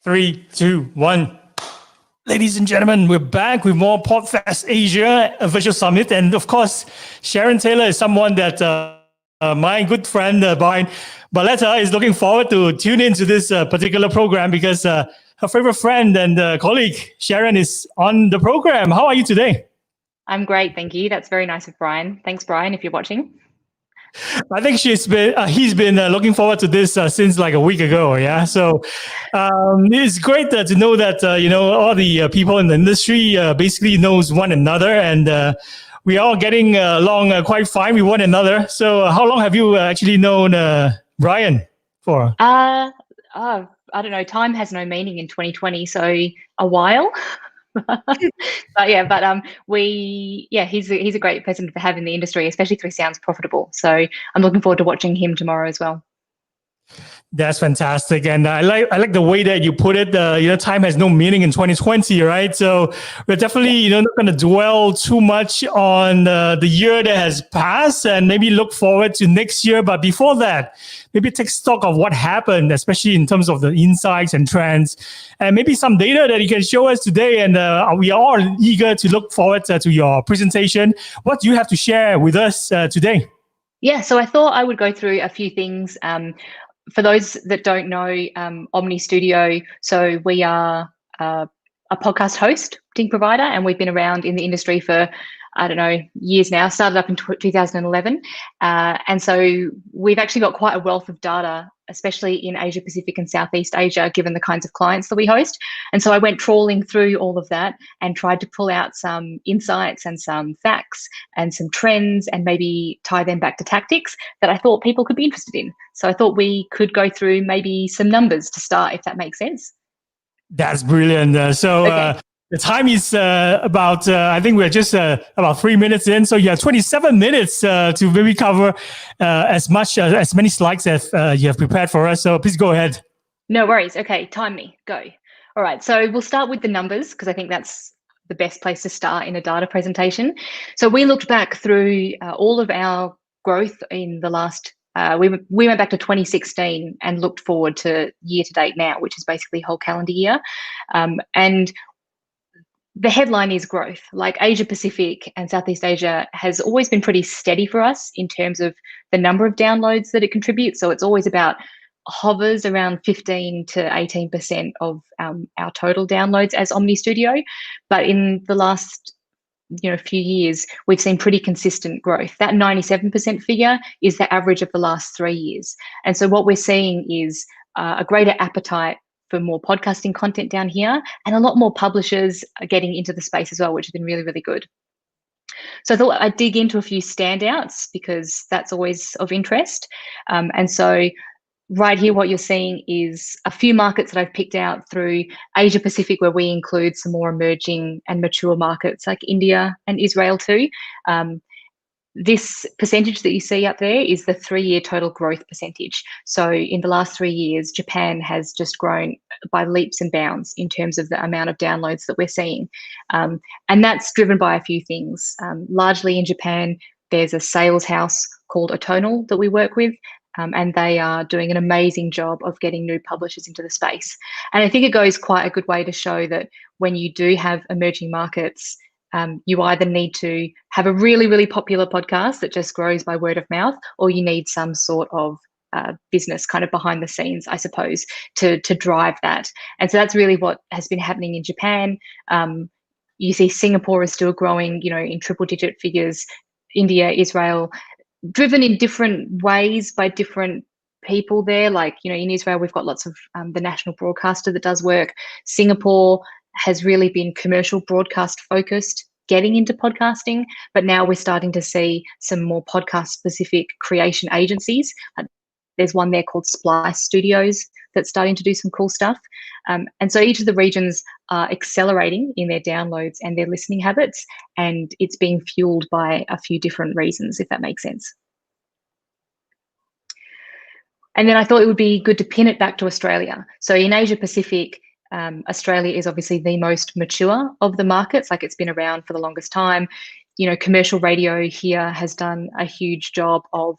Three, two, one. Ladies and gentlemen, we're back with more PodFest Asia Virtual Summit. And of course, Sharon Taylor is someone that my good friend, Bryan Barletta, is looking forward to tune into this particular program because her favorite friend and colleague, Sharon, is on the program. How are you today? I'm great, thank you. That's very nice of Bryan. Thanks, Bryan, if you're watching. I think he's been looking forward to this since like a week ago. Yeah, so it's great to know that all the people in the industry basically knows one another, and we are all getting along quite fine with one another. So how long have you actually known Bryan for? I don't know. Time has no meaning in 2020, so a while. He's a great person to have in the industry, especially if he sounds profitable. So I'm looking forward to watching him tomorrow as well. That's fantastic, and I like the way that you put it. Time has no meaning in 2020, right? So we're definitely not going to dwell too much on the year that has passed, and maybe look forward to next year. But before that, maybe take stock of what happened, especially in terms of the insights and trends, and maybe some data that you can show us today. And we are all eager to look forward to your presentation. What do you have to share with us today? Yeah, so I thought I would go through a few things. For those that don't know, Omni Studio, so we are a podcast hosting provider, and we've been around in the industry for, years now. Started up in 2011. And so we've actually got quite a wealth of data, especially in Asia Pacific and Southeast Asia, given the kinds of clients that we host. And so I went trawling through all of that and tried to pull out some insights and some facts and some trends and maybe tie them back to tactics that I thought people could be interested in. So I thought we could go through maybe some numbers to start, if that makes sense. That's brilliant. Okay. The time is about, I think we're just about 3 minutes in. So you have 27 minutes to maybe cover as many slides as you have prepared for us. So please go ahead. No worries. Okay, time me. Go. All right. So we'll start with the numbers because I think that's the best place to start in a data presentation. So we looked back through all of our growth in the last we went back to 2016 and looked forward to year to date now, which is basically whole calendar year. And the headline is growth. Like Asia Pacific and Southeast Asia has always been pretty steady for us in terms of the number of downloads that it contributes. So it's always hovers around 15 to 18% of our total downloads as Omni Studio. But in the last few years, we've seen pretty consistent growth. That 97% figure is the average of the last 3 years. And so what we're seeing is a greater appetite for more podcasting content down here, and a lot more publishers are getting into the space as well, which has been really, really good. So I thought I'd dig into a few standouts because that's always of interest. And so right here, what you're seeing is a few markets that I've picked out through Asia Pacific, where we include some more emerging and mature markets like India and Israel too. This percentage that you see up there is the 3-year total growth percentage. So in the last 3 years, Japan has just grown by leaps and bounds in terms of the amount of downloads that we're seeing. And that's driven by a few things. Largely in Japan, there's a sales house called Atonal that we work with. And they are doing an amazing job of getting new publishers into the space. And I think it goes quite a good way to show that when you do have emerging markets, you either need to have a really, really popular podcast that just grows by word of mouth, or you need some sort of business kind of behind the scenes, I suppose, to drive that. And so that's really what has been happening in Japan. You see Singapore is still growing, in triple-digit figures. India, Israel, driven in different ways by different people there. Like, in Israel, we've got lots of the national broadcaster that does work. Singapore has really been commercial broadcast focused, getting into podcasting, but now we're starting to see some more podcast specific creation agencies. There's one there called Splice Studios that's starting to do some cool stuff. And so each of the regions are accelerating in their downloads and their listening habits, and it's being fueled by a few different reasons, if that makes sense. And then I thought it would be good to pin it back to Australia. So in Asia Pacific, Australia is obviously the most mature of the markets. Like, it's been around for the longest time. Commercial radio here has done a huge job of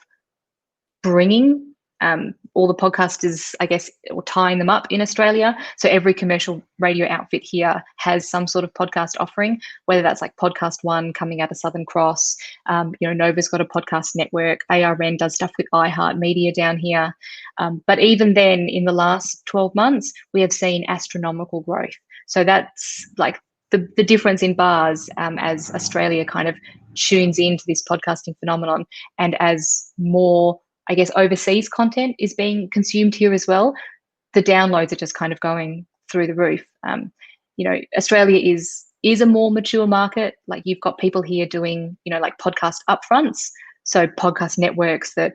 bringing all the podcasters, I guess, or tying them up in Australia. So every commercial radio outfit here has some sort of podcast offering, whether that's like Podcast One coming out of Southern Cross. Nova's got a podcast network. ARN does stuff with iHeartMedia down here. But even then, in the last 12 months, we have seen astronomical growth. So that's like the difference in bars as Australia kind of tunes into this podcasting phenomenon, and as more, I guess, overseas content is being consumed here as well, the downloads are just kind of going through the roof. Australia is a more mature market. Like, you've got people here doing, like podcast upfronts. So podcast networks that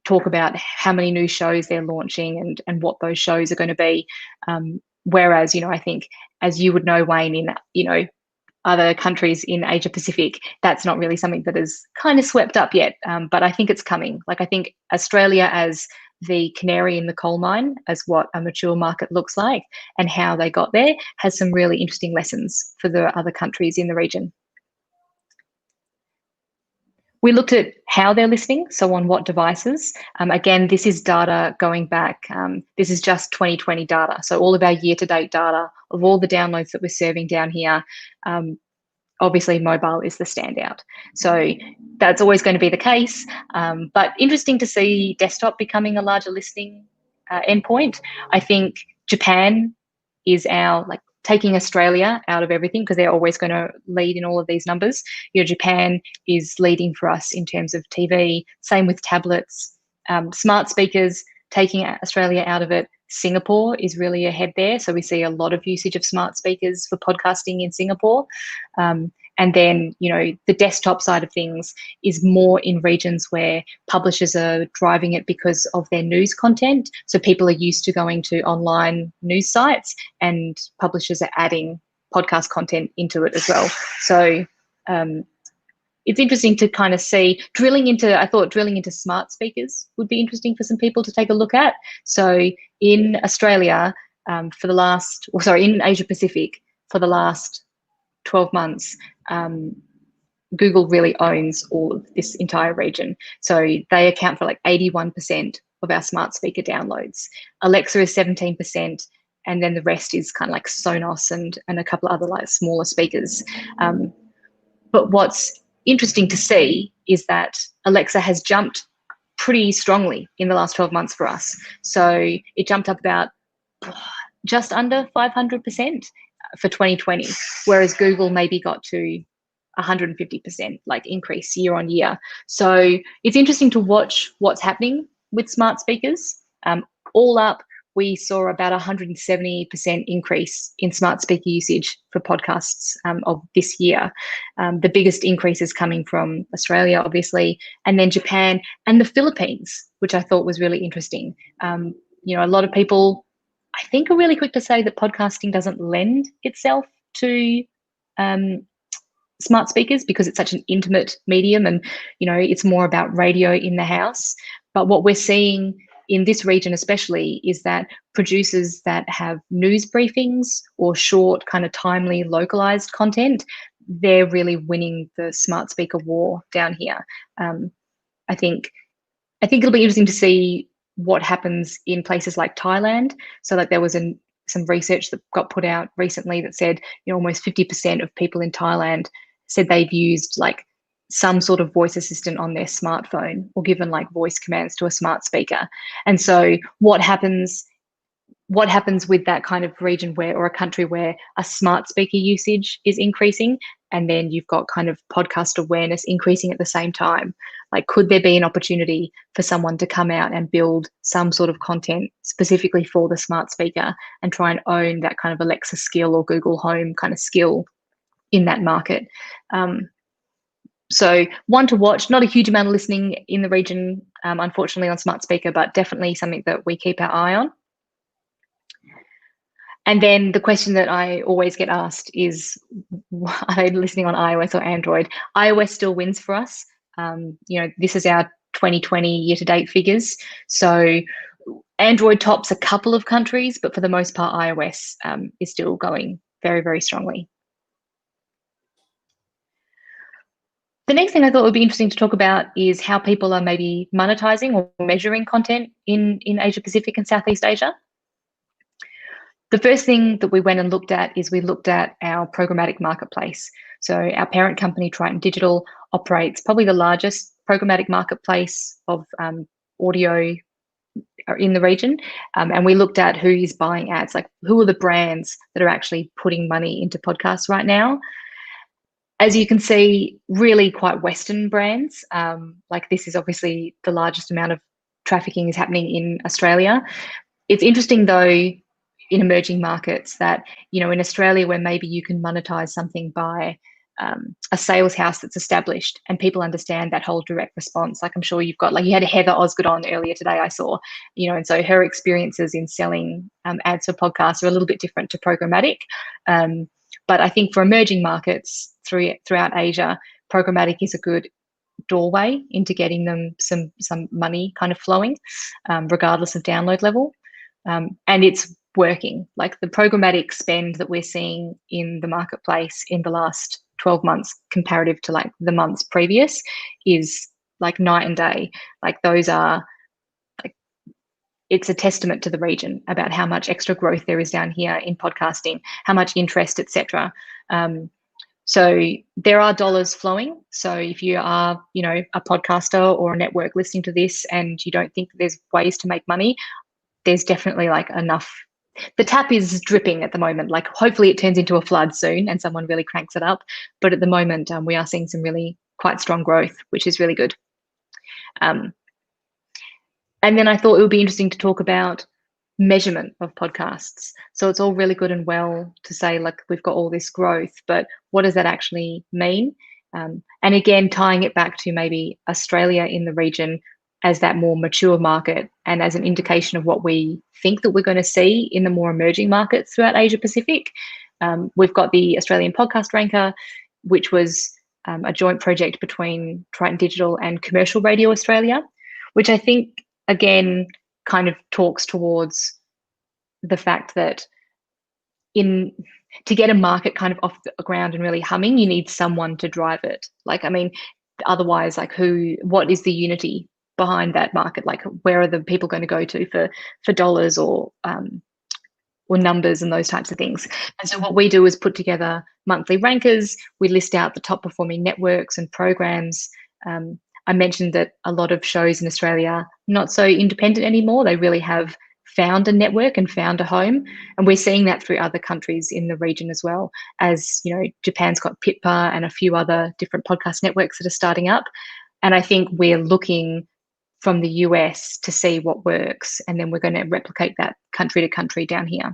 talk about how many new shows they're launching and what those shows are going to be. Whereas, I think, as you would know, Wayne, in, other countries in Asia Pacific, that's not really something that is kind of swept up yet. But I think it's coming. Like, I think Australia as the canary in the coal mine, as what a mature market looks like and how they got there, has some really interesting lessons for the other countries in the region. We looked at how they're listening, so on what devices. Again, this is data going back. This is just 2020 data. So all of our year-to-date data of all the downloads that we're serving down here. Obviously, mobile is the standout. So that's always going to be the case. But interesting to see desktop becoming a larger listening endpoint. I think Japan is our, like, taking Australia out of everything, because they're always going to lead in all of these numbers. Japan is leading for us in terms of TV, same with tablets. Smart speakers, taking Australia out of it. Singapore is really ahead there. So we see a lot of usage of smart speakers for podcasting in Singapore. And then, the desktop side of things is more in regions where publishers are driving it because of their news content. So people are used to going to online news sites, and publishers are adding podcast content into it as well. So it's interesting to kind of see, I thought drilling into smart speakers would be interesting for some people to take a look at. So in Australia, in Asia Pacific, for the last 12 months, Google really owns all of this entire region. So they account for like 81% of our smart speaker downloads. Alexa is 17%, and then the rest is kind of like Sonos and a couple of other like smaller speakers. But what's interesting to see is that Alexa has jumped pretty strongly in the last 12 months for us. So it jumped up about just under 500% for 2020, whereas Google maybe got to 150% like increase year on year. So it's interesting to watch what's happening with smart speakers. All up, we saw about 170% increase in smart speaker usage for podcasts of this year. The biggest increase is coming from Australia, obviously, and then Japan and the Philippines, which I thought was really interesting. A lot of people, I think, are really quick to say that podcasting doesn't lend itself to smart speakers because it's such an intimate medium, and it's more about radio in the house. But what we're seeing in this region especially is that producers that have news briefings or short, kind of timely, localized content, they're really winning the smart speaker war down here. I think it'll be interesting to see what happens in places like Thailand. So like there was some research that got put out recently that said almost 50% of people in Thailand said they've used like some sort of voice assistant on their smartphone or given like voice commands to a smart speaker. And so what happens with that kind of region or a country where a smart speaker usage is increasing, and then you've got kind of podcast awareness increasing at the same time? Like, could there be an opportunity for someone to come out and build some sort of content specifically for the smart speaker and try and own that kind of Alexa skill or Google Home kind of skill in that market? So one to watch. Not a huge amount of listening in the region, unfortunately, on smart speaker, but definitely something that we keep our eye on. And then the question that I always get asked is, are they listening on iOS or Android? iOS still wins for us. This is our 2020 year-to-date figures. So Android tops a couple of countries, but for the most part, iOS is still going very, very strongly. The next thing I thought would be interesting to talk about is how people are maybe monetizing or measuring content in Asia Pacific and Southeast Asia. The first thing that we went and looked at is we looked at our programmatic marketplace. So our parent company, Triton Digital, operates probably the largest programmatic marketplace of audio in the region. And we looked at who is buying ads, like who are the brands that are actually putting money into podcasts right now. As you can see, really quite Western brands. Like this is obviously the largest amount of trafficking is happening in Australia. It's interesting though, in emerging markets that, in Australia where maybe you can monetize something by a sales house that's established and people understand that whole direct response. Like I'm sure you've got, like you had Heather Osgood on earlier today, I saw, and so her experiences in selling ads for podcasts are a little bit different to programmatic. But I think for emerging markets throughout Asia, programmatic is a good doorway into getting them some money kind of flowing, regardless of download level. And it's working. Like the programmatic spend that we're seeing in the marketplace in the last 12 months comparative to like the months previous is like night and day. Like those are like, it's a testament to the region about how much extra growth there is down here in podcasting, how much interest, etc. So there are dollars flowing. So if you are, a podcaster or a network listening to this and you don't think there's ways to make money, there's definitely like enough. The tap is dripping at the moment. Like hopefully it turns into a flood soon and someone really cranks it up. But at the moment, we are seeing some really quite strong growth, which is really good. And then I thought it would be interesting to talk about measurement of podcasts. So it's all really good and well to say like we've got all this growth, but what does that actually mean? And again, tying it back to maybe Australia in the region as that more mature market and as an indication of what we think that we're going to see in the more emerging markets throughout Asia Pacific. We've got the Australian Podcast Ranker, which was a joint project between Triton Digital and Commercial Radio Australia, which I think, again, kind of talks towards the fact that to get a market kind of off the ground and really humming, you need someone to drive it. Like, I mean, otherwise, like what is the unity behind that market? Like where are the people going to go to for dollars or numbers and those types of things? And so what we do is put together monthly rankers. We list out the top performing networks and programs. I mentioned that a lot of shows in Australia are not so independent anymore. They really have found a network and found a home. And we're seeing that through other countries in the region as well. As Japan's got Pitpa and a few other different podcast networks that are starting up. And I think we're looking from the US to see what works, and then we're going to replicate that country to country down here.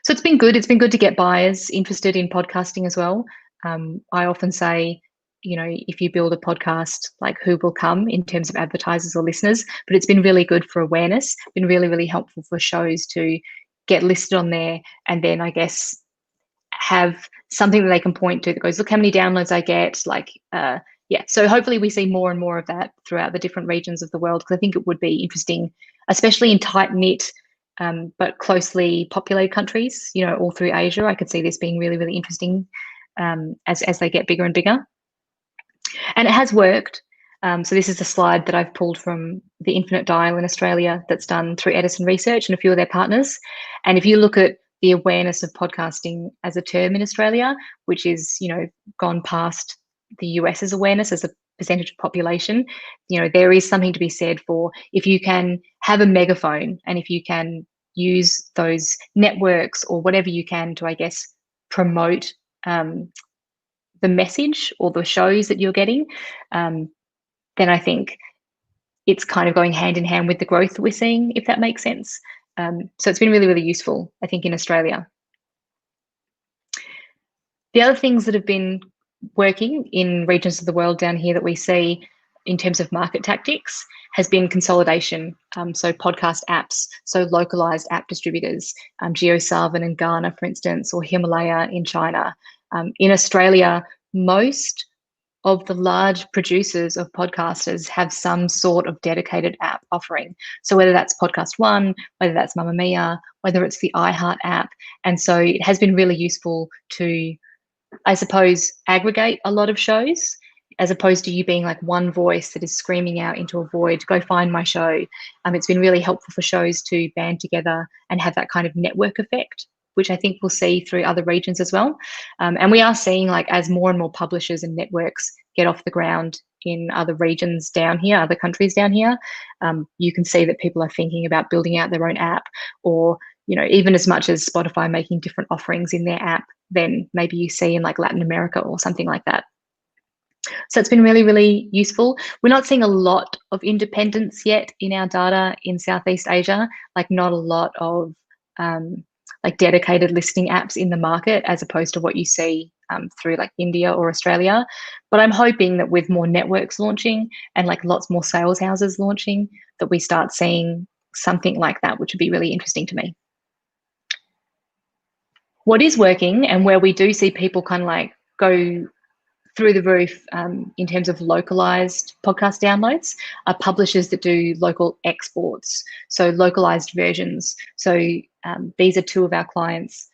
So it's been good. It's been good to get buyers interested in podcasting as well. I often say, if you build a podcast, like who will come in terms of advertisers or listeners, but it's been really good for awareness, been really, really helpful for shows to get listed on there and then I guess have something that they can point to that goes, look how many downloads I get, so hopefully we see more and more of that throughout the different regions of the world, because I think it would be interesting, especially in tight-knit but closely populated countries, all through Asia. I could see this being really, really interesting as they get bigger and bigger. And it has worked. So this is a slide that I've pulled from the Infinite Dial in Australia that's done through Edison Research and a few of their partners. And if you look at the awareness of podcasting as a term in Australia, which is, gone past the US's awareness as a percentage of population, there is something to be said for if you can have a megaphone and if you can use those networks or whatever you can to, I guess, promote the message or the shows that you're getting, then I think it's kind of going hand in hand with the growth that we're seeing, if that makes sense. So it's been really, really useful, I think, in Australia. The other things that have been working in regions of the world down here that we see in terms of market tactics has been consolidation. So podcast apps, so localized app distributors, JioSaavn in Ghana, for instance, or Himalaya in China. In Australia, most of the large producers of podcasters have some sort of dedicated app offering. So whether that's Podcast One, whether that's Mamma Mia, whether it's the iHeart app. And so it has been really useful to, I suppose, aggregate a lot of shows as opposed to you being like one voice that is screaming out into a void, go find my show. It's been really helpful for shows to band together and have that kind of network effect, which I think we'll see through other regions as well. And we are seeing, like, as more and more publishers and networks get off the ground in other regions down here, other countries down here, you can see that people are thinking about building out their own app, or, you know, even as much as Spotify making different offerings in their app than maybe you see in like Latin America or something like that. So it's been really, really useful. We're not seeing a lot of independence yet in our data in Southeast Asia, like not a lot of like dedicated listening apps in the market, as opposed to what you see through like India or Australia. But I'm hoping that with more networks launching and like lots more sales houses launching, that we start seeing something like that, which would be really interesting to me. What is working, and where we do see people kind of like go through the roof in terms of localized podcast downloads, are publishers that do local exports, so localized versions. So these are two of our clients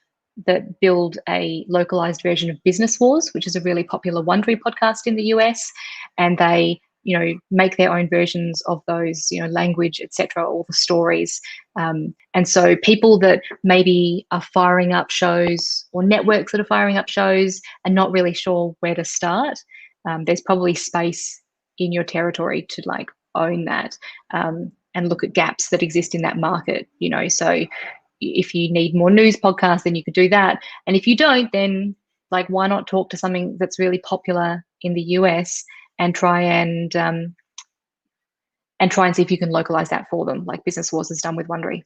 that build a localized version of Business Wars, which is a really popular Wondery podcast in the US, and they, you know, make their own versions of those, you know, language, etc., all the stories. And so people that maybe are firing up shows, or networks that are firing up shows, and not really sure where to start, there's probably space in your territory to like own that and look at gaps that exist in that market, you know. So if you need more news podcasts, then you could do that. And if you don't, then like, why not talk to something that's really popular in the US and try and see if you can localize that for them, like Business Wars has done with Wondery.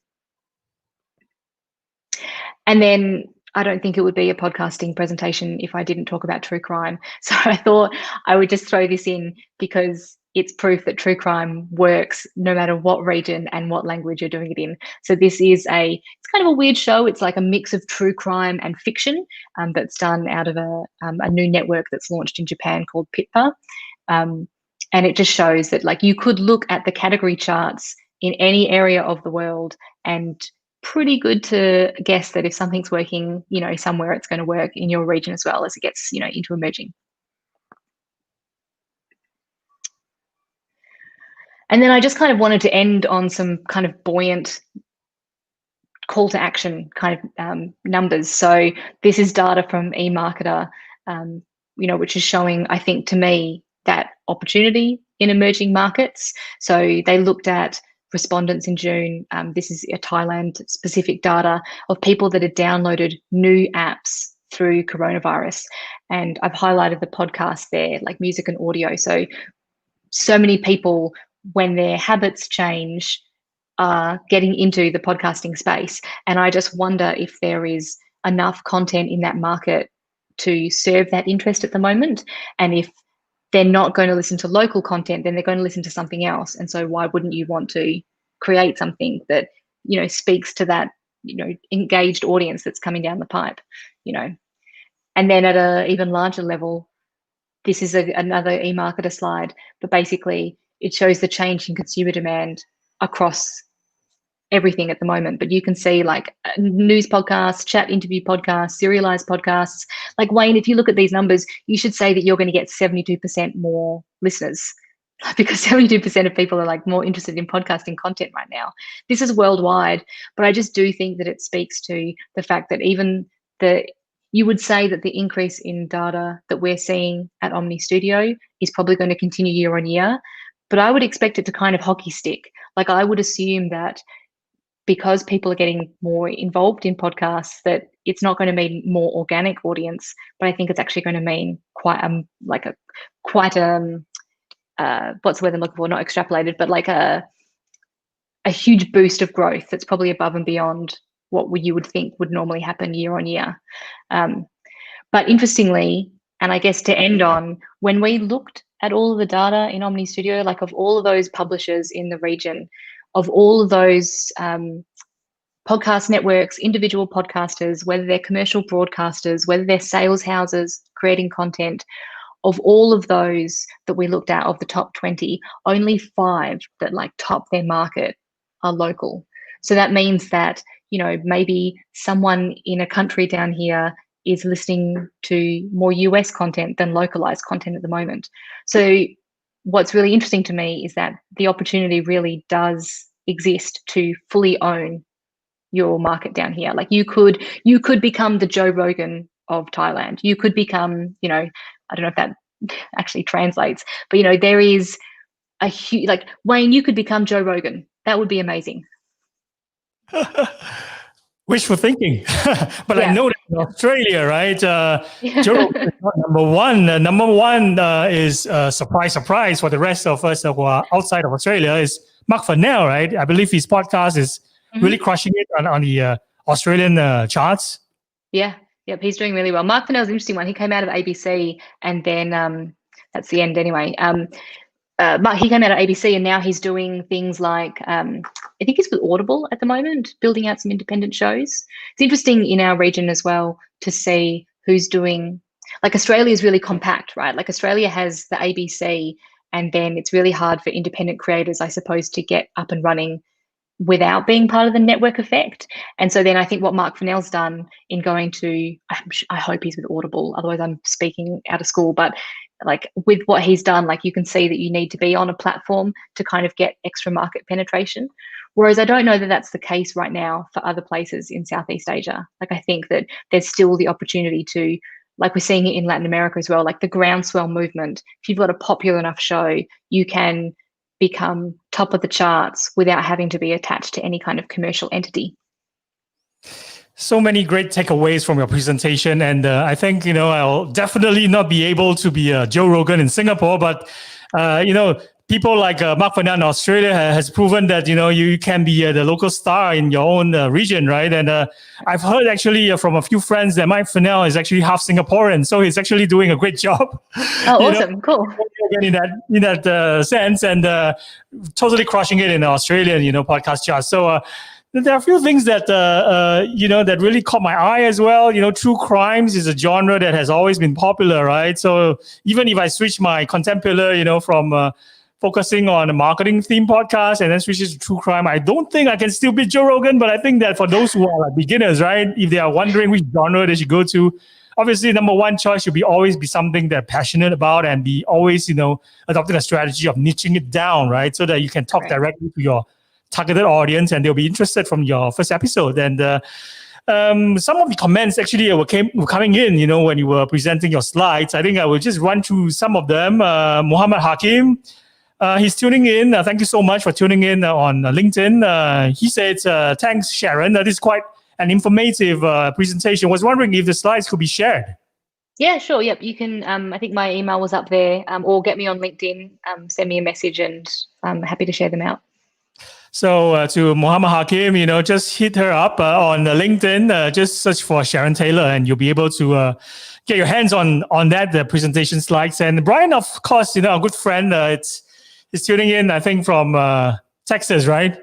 And then I don't think it would be a podcasting presentation if I didn't talk about true crime. So I thought I would just throw this in because it's proof that true crime works no matter what region and what language you're doing it in. So this is it's kind of a weird show. It's like a mix of true crime and fiction that's done out of a new network that's launched in Japan called Pitpa. And it just shows that, like, you could look at the category charts in any area of the world and pretty good to guess that if something's working, you know, somewhere, it's going to work in your region as well as it gets, you know, into emerging. And then I just kind of wanted to end on some kind of buoyant call to action kind of numbers. So this is data from eMarketer, you know, which is showing, I think, to me, that opportunity in emerging markets. So they looked at respondents in June. This is a Thailand specific data of people that had downloaded new apps through coronavirus. And I've highlighted the podcast there, like music and audio. So many people, when their habits change, are getting into the podcasting space. And I just wonder if there is enough content in that market to serve that interest at the moment. And if they're not going to listen to local content, then they're going to listen to something else. And so why wouldn't you want to create something that, you know, speaks to that, you know, engaged audience that's coming down the pipe, you know? And then at an even larger level, this is another eMarketer slide, but basically it shows the change in consumer demand across everything at the moment. But you can see like news podcasts, chat interview podcasts, serialized podcasts. Like, Wayne, if you look at these numbers, you should say that you're going to get 72% more listeners, because 72% of people are like more interested in podcasting content right now. This is worldwide, but I just do think that it speaks to the fact that even you would say that the increase in data that we're seeing at Omni Studio is probably going to continue year on year, but I would expect it to kind of hockey stick. Like, I would assume that because people are getting more involved in podcasts, that it's not going to mean more organic audience, but I think it's actually going to mean quite what's the word I'm looking for? Not extrapolated, but like a huge boost of growth that's probably above and beyond what you would think would normally happen year on year. But interestingly, and I guess to end on, when we looked at all of the data in Omni Studio, like of all of those publishers in the region, of all of those podcast networks, individual podcasters, whether they're commercial broadcasters, whether they're sales houses creating content, of all of those that we looked at, of the top 20, only 5 that like top their market are local. So that means that, you know, maybe someone in a country down here is listening to more US content than localized content at the moment. So what's really interesting to me is that the opportunity really does exist to fully own your market down here. Like you could become the Joe Rogan of Thailand. You could become, I don't know if that actually translates, but there is a huge, like Wayne, you could become Joe Rogan. That would be amazing. Wishful thinking. But I know that in Australia, right? Joe Rogan is not number one. Number one is surprise for the rest of us who are outside of Australia is Mark Fennell, right? I believe his podcast is really crushing it on the Australian charts. Yeah. Yep. He's doing really well. Mark Fennell's an interesting one. He came out of ABC and then that's the end anyway. He came out of ABC and now he's doing things like, I think he's with Audible at the moment, building out some independent shows. It's interesting in our region as well to see who's doing, like Australia is really compact, right? Like Australia has the ABC and then it's really hard for independent creators, I suppose, to get up and running without being part of the network effect. And so then I think what Mark Fennell's done in going to, I hope he's with Audible, otherwise I'm speaking out of school, but like with what he's done, like you can see that you need to be on a platform to kind of get extra market penetration. Whereas I don't know that that's the case right now for other places in Southeast Asia. Like I think that there's still the opportunity to, like we're seeing it in Latin America as well, like the groundswell movement. If you've got a popular enough show, you can become top of the charts without having to be attached to any kind of commercial entity. So many great takeaways from your presentation. And I think, I'll definitely not be able to be Joe Rogan in Singapore, but, people like Mark Fennell in Australia has proven that, you can be the local star in your own region, right? And I've heard actually from a few friends that Mark Fennell is actually half Singaporean. So he's actually doing a great job. Oh, awesome. Cool. In that sense and totally crushing it in the Australian, podcast charts. So there are a few things that, that really caught my eye as well. True crimes is a genre that has always been popular, right? So even if I switch my content pillar, from focusing on a marketing theme podcast and then switches to true crime, I don't think I can still beat Joe Rogan, but I think that for those who are like beginners, right, if they are wondering which genre they should go to, obviously number one choice should always be something they're passionate about and be always, adopting a strategy of niching it down, right? So that you can talk directly to your targeted audience and they'll be interested from your first episode. And some of the comments actually were coming in, when you were presenting your slides. I think I will just run through some of them. Muhammad Hakim, he's tuning in. Thank you so much for tuning in on LinkedIn. He says, thanks, Sharon. This is quite an informative presentation. Was wondering if the slides could be shared. Yeah, sure. Yep. You can, I think my email was up there, or get me on LinkedIn, send me a message and I'm happy to share them out. So to Muhammad Hakim, just hit her up on LinkedIn, just search for Sharon Taylor and you'll be able to get your hands on that presentation slides. And Bryan, of course, a good friend, is tuning in, I think from Texas, right?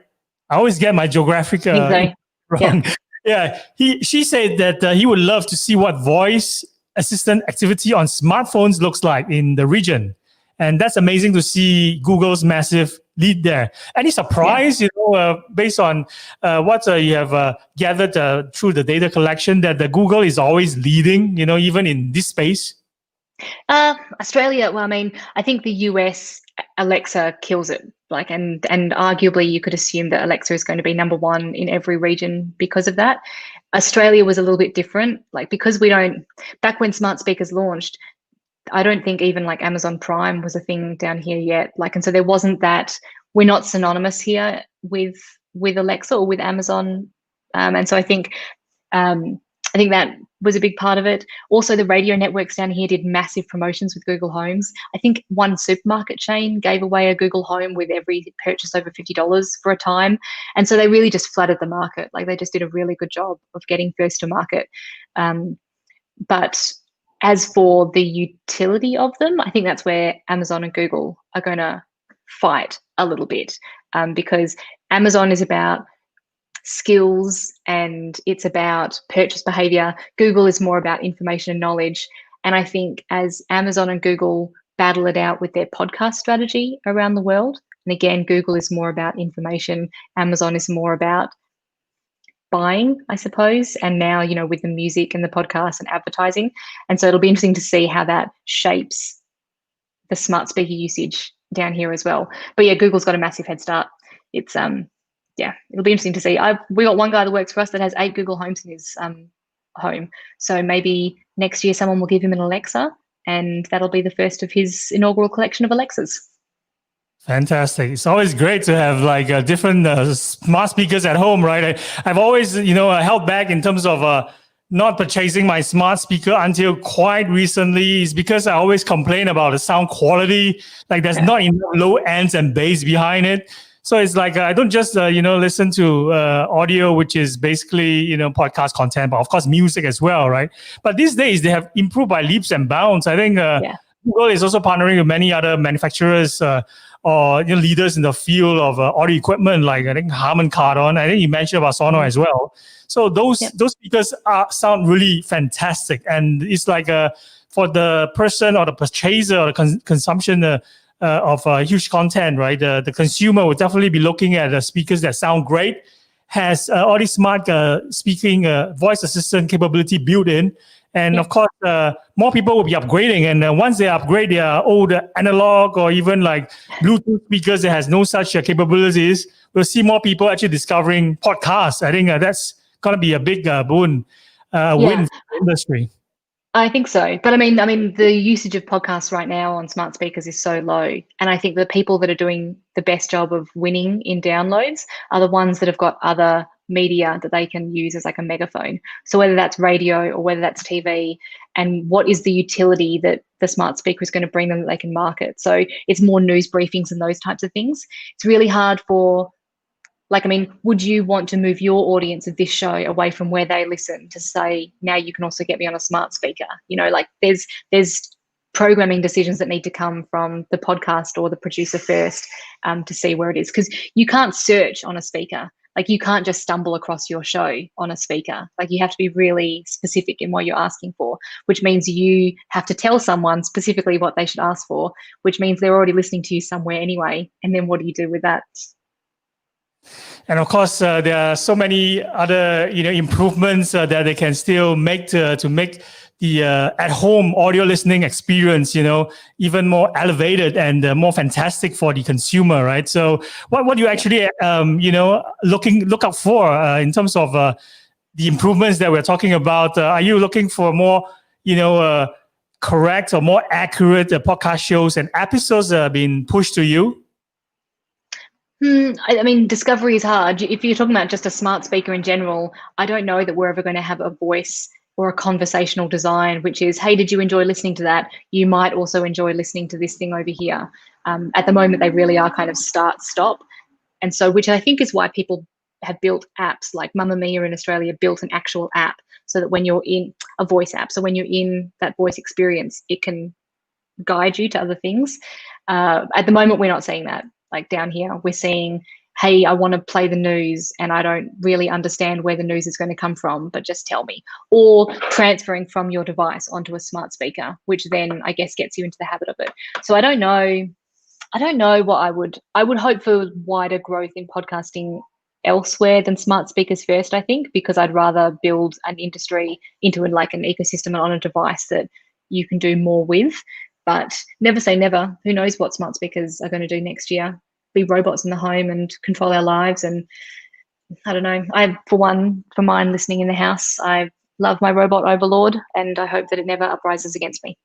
I always get my geographic wrong. Yeah. She said that he would love to see what voice assistant activity on smartphones looks like in the region. And that's amazing to see Google's massive lead there. Any surprise, based on what you have gathered through the data collection that the Google is always leading, even in this space? Australia, well, I mean, I think the US Alexa kills it. Like, and arguably you could assume that Alexa is going to be number one in every region because of that. Australia was a little bit different, like because back when smart speakers launched, I don't think even like Amazon Prime was a thing down here yet. Like, and so there wasn't that, we're not synonymous here with Alexa or with Amazon. And so I think that was a big part of it. Also, the radio networks down here did massive promotions with Google Homes. I think one supermarket chain gave away a Google Home with every purchase over $50 for a time. And so they really just flooded the market. Like they just did a really good job of getting first to market. But as for the utility of them, I think that's where Amazon and Google are going to fight a little bit, because Amazon is about skills and it's about purchase behavior. Google is more about information and knowledge. And I think as Amazon and Google battle it out with their podcast strategy around the world, and again, Google is more about information, Amazon is more about buying, I suppose, and now, with the music and the podcast and advertising. And so it'll be interesting to see how that shapes the smart speaker usage down here as well. But yeah, Google's got a massive head start. It's it'll be interesting to see. We got one guy that works for us that has 8 Google Homes in his home. So maybe next year someone will give him an Alexa, and that'll be the first of his inaugural collection of Alexas. Fantastic. It's always great to have like different smart speakers at home, right? I've always, held back in terms of not purchasing my smart speaker until quite recently. Is because I always complain about the sound quality. Like there's not enough low ends and bass behind it. So it's like I don't just listen to audio, which is basically podcast content, but of course music as well, right? But these days they have improved by leaps and bounds. I think Google is also partnering with many other manufacturers or leaders in the field of audio equipment, like I think Harman Kardon. I think you mentioned about Sonos as well. So those speakers sound really fantastic, and it's like for the person or the purchaser or the consumption of huge content, right? The consumer will definitely be looking at the speakers that sound great, has all these smart speaking voice assistant capability built in. And of course, more people will be upgrading. And once they upgrade their old analog or even like Bluetooth speakers that has no such capabilities, we'll see more people actually discovering podcasts. I think that's going to be a big win for the industry. I think so. But I mean, the usage of podcasts right now on smart speakers is so low. And I think the people that are doing the best job of winning in downloads are the ones that have got other media that they can use as like a megaphone. So whether that's radio or whether that's TV, and what is the utility that the smart speaker is going to bring them that they can market. So it's more news briefings and those types of things. It's really hard for, would you want to move your audience of this show away from where they listen to say, now you can also get me on a smart speaker? There's programming decisions that need to come from the podcast or the producer first to see where it is. Because you can't search on a speaker. You can't just stumble across your show on a speaker. You have to be really specific in what you're asking for, which means you have to tell someone specifically what they should ask for, which means they're already listening to you somewhere anyway. And then what do you do with that? And of course, there are so many other improvements that they can still make to make the at-home audio listening experience even more elevated and more fantastic for the consumer, right? So what do you actually look out for in terms of the improvements that we're talking about? Are you looking for more correct or more accurate podcast shows and episodes that are being pushed to you? I mean, discovery is hard. If you're talking about just a smart speaker in general, I don't know that we're ever going to have a voice or a conversational design, which is, hey, did you enjoy listening to that? You might also enjoy listening to this thing over here. At the moment, they really are kind of start, stop. And so, which I think is why people have built apps, like Mamma Mia in Australia built an actual app so that when you're in a voice app, so when you're in that voice experience, it can guide you to other things. At the moment, we're not seeing that. Down here, we're seeing, hey, I want to play the news and I don't really understand where the news is going to come from, but just tell me. Or transferring from your device onto a smart speaker, which then I guess gets you into the habit of it. So I don't know what I would hope for wider growth in podcasting elsewhere than smart speakers first, I think, because I'd rather build an industry into an ecosystem and on a device that you can do more with. But never say never. Who knows what smart speakers are going to do next year? Be robots in the home and control our lives. And I don't know. For mine listening in the house, I love my robot overlord, and I hope that it never uprises against me.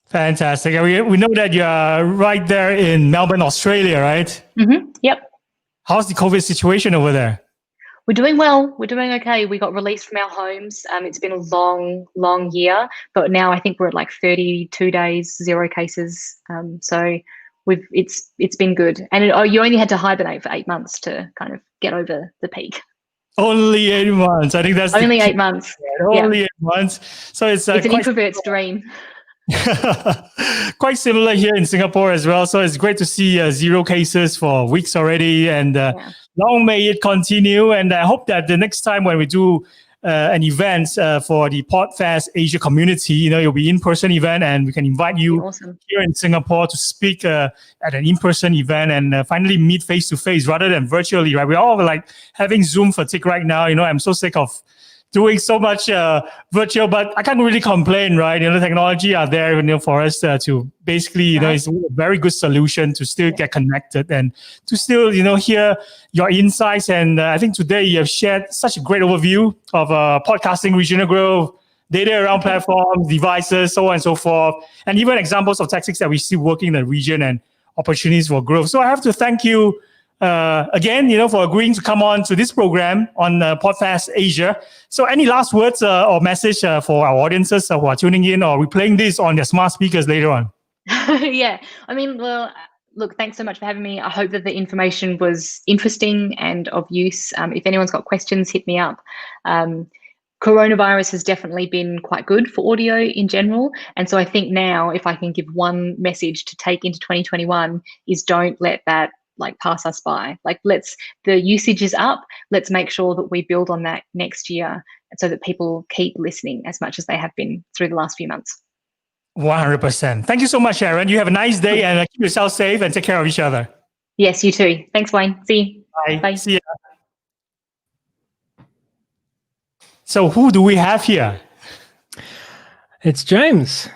Fantastic. We know that you're right there in Melbourne, Australia, right? Mm-hmm. Yep. How's the COVID situation over there? We're doing well. We're doing okay. We got released from our homes. It's been a long, long year, but now I think we're at 32 days, 0 cases. So it's been good. And you only had to hibernate for 8 months to kind of get over the peak. Only 8 months. I think that's only 8 months. Only 8 months. So it's an introvert's dream. Quite similar here in Singapore as well. So it's great to see 0 cases for weeks already, and long may it continue. And I hope that the next time when we do an event for the PodFest Asia community. It'll be in-person event, and we can invite you here in Singapore to speak at an in-person event and finally meet face-to-face rather than virtually, right? We're all like having Zoom fatigue right now. I'm so sick of doing so much virtual, but I can't really complain, right? The technology are there, for us to basically, it's a very good solution to still get connected and to still, hear your insights. And I think today you have shared such a great overview of podcasting, regional growth, data around platforms, devices, so on and so forth, and even examples of tactics that we see working in the region and opportunities for growth. So I have to thank you again, for agreeing to come on to this program on PodFest Asia. So any last words or message for our audiences who are tuning in or replaying this on their smart speakers later on? Yeah, well, look, thanks so much for having me. I hope that the information was interesting and of use. If anyone's got questions, hit me up. Coronavirus has definitely been quite good for audio in general. And so I think now, if I can give one message to take into 2021 is don't let that pass us by. The usage is up. Let's make sure that we build on that next year so that people keep listening as much as they have been through the last few months. 100%. Thank you so much, Sharon. You have a nice day and keep yourself safe and take care of each other. Yes, you too. Thanks, Wayne. See you. Bye. Bye. See ya. So who do we have here? It's James.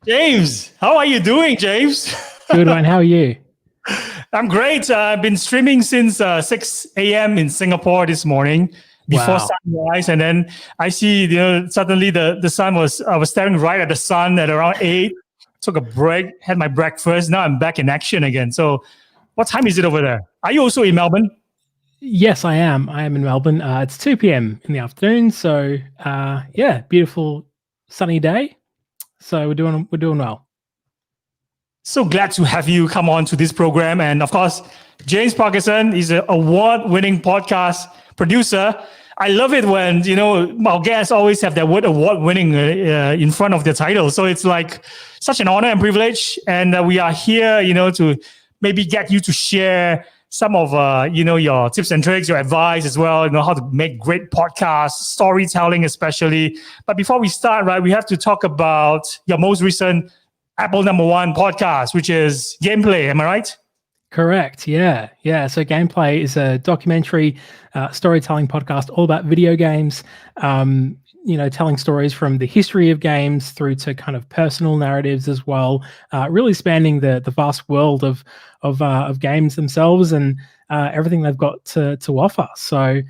James, how are you doing, James? Good one. How are you? I'm great. I've been streaming since 6 a.m. in Singapore this morning before sunrise. And then I see, suddenly the sun I was staring right at the sun at around 8, took a break, had my breakfast. Now I'm back in action again. So what time is it over there? Are you also in Melbourne? Yes, I am. I am in Melbourne. It's 2 p.m. in the afternoon. So beautiful sunny day. So we're doing well. So glad to have you come on to this program. And of course, James Parkinson is an award-winning podcast producer. I love it when, our guests always have that word award-winning in front of their title. So it's like such an honor and privilege. And we are here, to maybe get you to share some of, your tips and tricks, your advice as well, how to make great podcasts, storytelling especially. But before we start, right, we have to talk about your most recent Apple #1 podcast, which is Gameplay. Am I right? Correct. Yeah. So Gameplay is a documentary storytelling podcast all about video games, telling stories from the history of games through to kind of personal narratives as well, really spanning the vast world of games themselves and everything they've got to offer. So,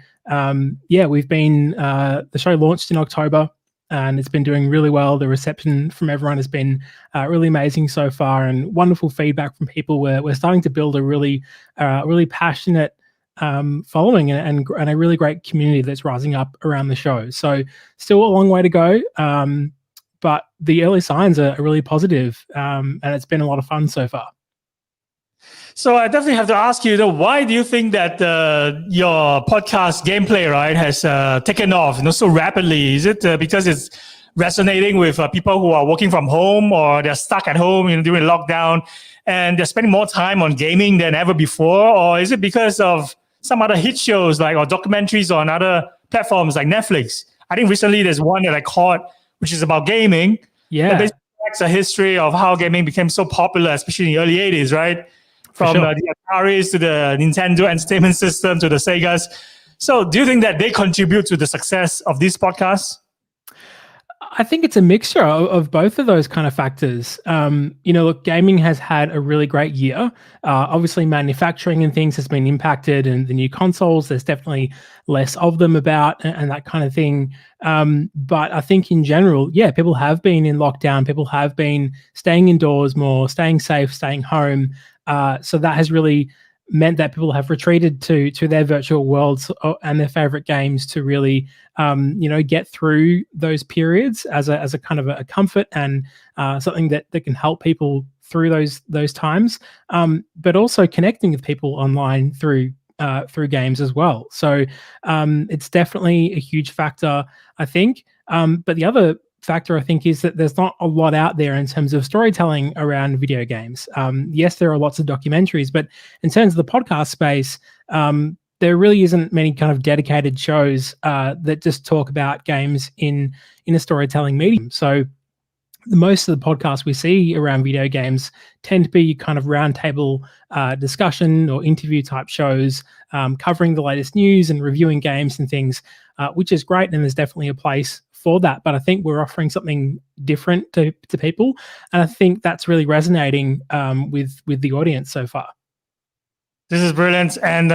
we've been, the show launched in October. And it's been doing really well. The reception from everyone has been really amazing so far, and wonderful feedback from people. We're starting to build a really passionate following and a really great community that's rising up around the show. So still a long way to go, but the early signs are really positive, and it's been a lot of fun so far. So I definitely have to ask you, why do you think that your podcast Gameplay, right, has taken off, so rapidly? Is it because it's resonating with people who are working from home, or they're stuck at home, during lockdown, and they're spending more time on gaming than ever before? Or is it because of some other hit shows or documentaries on other platforms like Netflix? I think recently there's one that I caught, which is about gaming. Yeah. That basically tracks a history of how gaming became so popular, especially in the early 80s, right? From the Ataris to the Nintendo Entertainment System to the Segas. So do you think that they contribute to the success of these podcasts? I think it's a mixture of both of those kind of factors. Look, gaming has had a really great year. Obviously, manufacturing and things has been impacted, and the new consoles, there's definitely less of them about and that kind of thing. But I think in general, people have been in lockdown. People have been staying indoors more, staying safe, staying home. So that has really meant that people have retreated to their virtual worlds and their favorite games to really, get through those periods as a kind of a comfort and something that can help people through those times, but also connecting with people online through games as well. So it's definitely a huge factor, I think. But the other factor, I think, is that there's not a lot out there in terms of storytelling around video games. Yes, there are lots of documentaries, but in terms of the podcast space, there really isn't many kind of dedicated shows that just talk about games in a storytelling medium. So most of the podcasts we see around video games tend to be kind of roundtable discussion or interview type shows, covering the latest news and reviewing games and things, which is great. And there's definitely a place for that. But I think we're offering something different to people. And I think that's really resonating with the audience so far. This is brilliant, and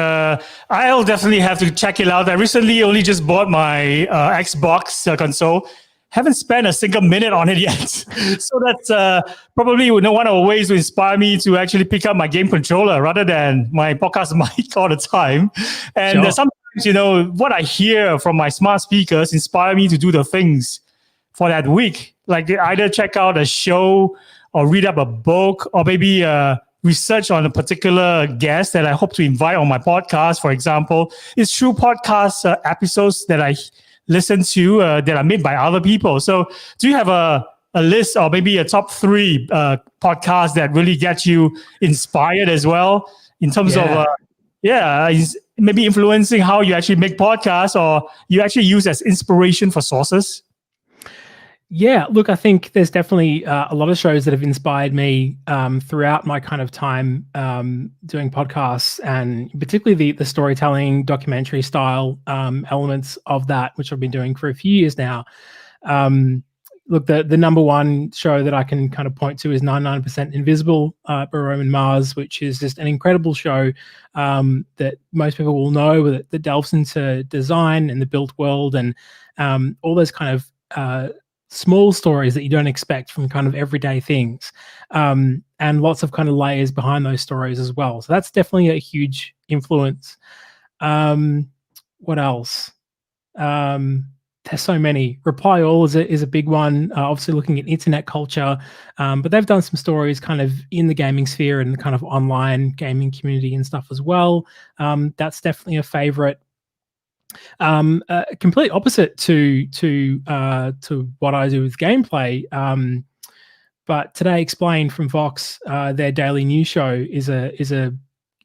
I'll definitely have to check it out. I recently only just bought my Xbox console. Haven't spent a single minute on it yet. So that's probably one of the ways to inspire me to actually pick up my game controller rather than my podcast mic all the time. And Sure. sometimes, what I hear from my smart speakers inspire me to do the things for that week. Like either check out a show or read up a book or maybe research on a particular guest that I hope to invite on my podcast, for example. It's through podcast episodes that I listen to that are made by other people. So do you have a list or maybe a top 3 podcasts that really get you inspired as well in terms of maybe influencing how you actually make podcasts or you actually use as inspiration for sources? Yeah, look, I think there's definitely a lot of shows that have inspired me throughout my kind of time doing podcasts, and particularly the storytelling, documentary style elements of that, which I've been doing for a few years now. Look, the number one show that I can kind of point to is 99% Invisible by Roman Mars, which is just an incredible show that most people will know that delves into design and the built world and all those kind of small stories that you don't expect from kind of everyday things, and lots of kind of layers behind those stories as well. So that's definitely a huge influence. What else? There's so many. Reply All is a big one, obviously looking at internet culture, but they've done some stories kind of in the gaming sphere and the kind of online gaming community and stuff as well. That's definitely a favorite. Complete opposite to what I do with gameplay. But Today Explained from Vox, their daily news show is a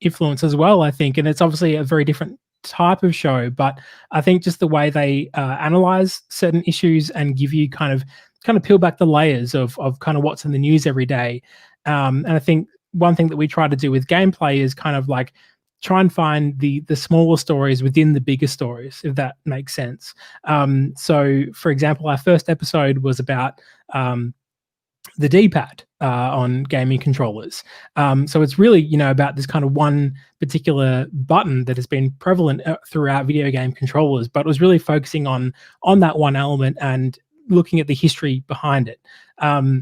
influence as well, I think, and it's obviously a very different type of show. But I think just the way they analyze certain issues and give you kind of peel back the layers of kind of what's in the news every day. And I think one thing that we try to do with gameplay is kind of like try and find the smaller stories within the bigger stories, if that makes sense. So, for example, our first episode was about the D-pad on gaming controllers. So it's really, about this kind of one particular button that has been prevalent throughout video game controllers, but it was really focusing on that one element and looking at the history behind it.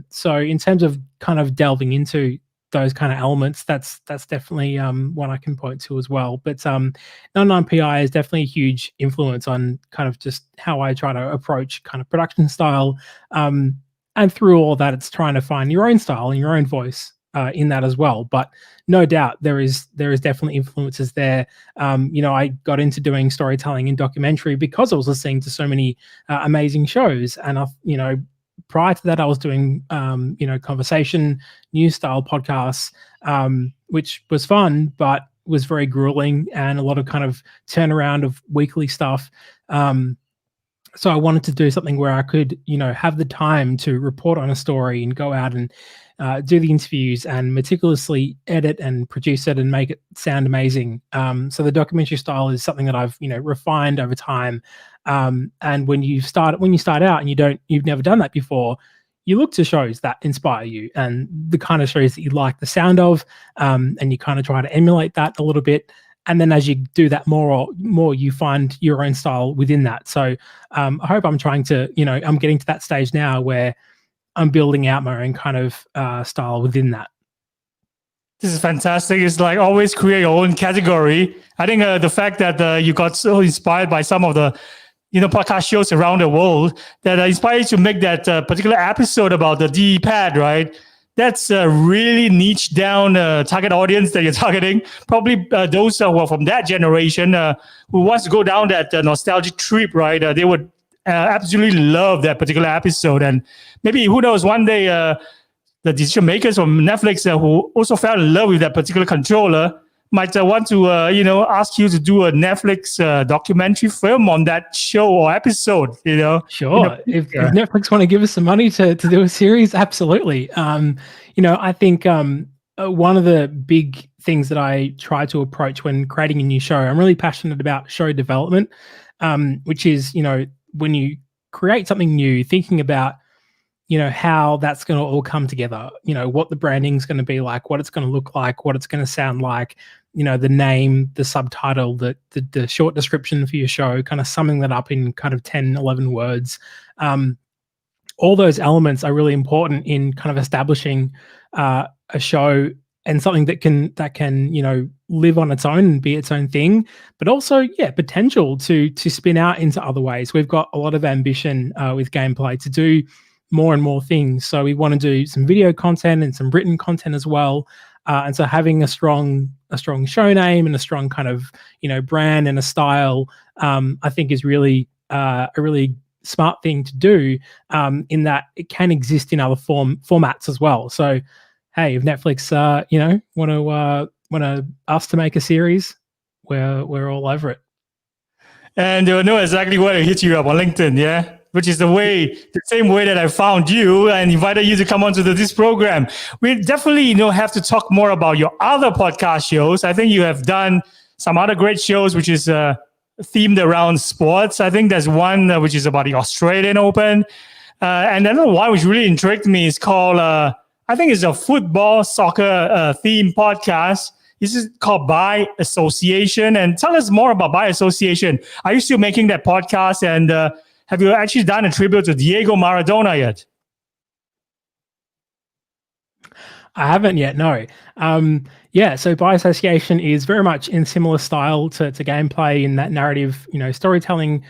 So in terms of kind of delving into those kind of elements, that's definitely one I can point to as well. But 99PI is definitely a huge influence on kind of just how I try to approach kind of production style. And through all that, it's trying to find your own style and your own voice in that as well. But no doubt there is definitely influences there. I got into doing storytelling and documentary because I was listening to so many amazing shows. And prior to that, I was doing conversation news style podcasts, which was fun, but was very grueling and a lot of kind of turnaround of weekly stuff. So I wanted to do something where I could, have the time to report on a story and go out and do the interviews and meticulously edit and produce it and make it sound amazing. So the documentary style is something that I've, refined over time. And when you start out and you've never done that before, you look to shows that inspire you and the kind of shows that you like the sound of, and you kind of try to emulate that a little bit. And then as you do that more, you find your own style within that. So I hope I'm trying to, I'm getting to that stage now where I'm building out my own kind of style within that. This is fantastic. It's like always create your own category. I think the fact that you got so inspired by some of the podcast shows around the world that inspired you to make that particular episode about the D-pad, right? That's a really niche down target audience that you're targeting. Probably those who are from that generation who wants to go down that nostalgic trip, right? They would absolutely love that particular episode. And maybe, who knows, one day the decision makers from Netflix who also fell in love with that particular controller might want to ask you to do a Netflix documentary film on that show or episode. Sure. If Netflix want to give us some money to do a series, absolutely. I think one of the big things that I try to approach when creating a new show, I'm really passionate about show development, which is, when you create something new, thinking about, how that's going to all come together, what the branding is going to be like, what it's going to look like, what it's going to sound like, the name, the subtitle, the short description for your show, kind of summing that up in kind of 10, 11 words. All those elements are really important in kind of establishing a show and something that can live on its own and be its own thing, but also potential to spin out into other ways. We've got a lot of ambition with gameplay to do more and more things. So we want to do some video content and some written content as well. And so having a strong show name and a strong kind of brand and a style, I think is really a really smart thing to do, in that it can exist in other formats as well. So hey, if Netflix want us to make a series, we're all over it. And they'll know exactly where to hit you up on LinkedIn, yeah? Which is the same way that I found you and invited you to come onto this program. We definitely have to talk more about your other podcast shows. I think you have done some other great shows, which is themed around sports. I think there's one which is about the Australian Open. And another one which really intrigued me is called, I think it's a football, soccer theme podcast. This is called By Association. And tell us more about By Association. Are you still making that podcast? And have you actually done a tribute to Diego Maradona yet? I haven't yet, no. So By Association is very much in similar style to gameplay in that narrative, storytelling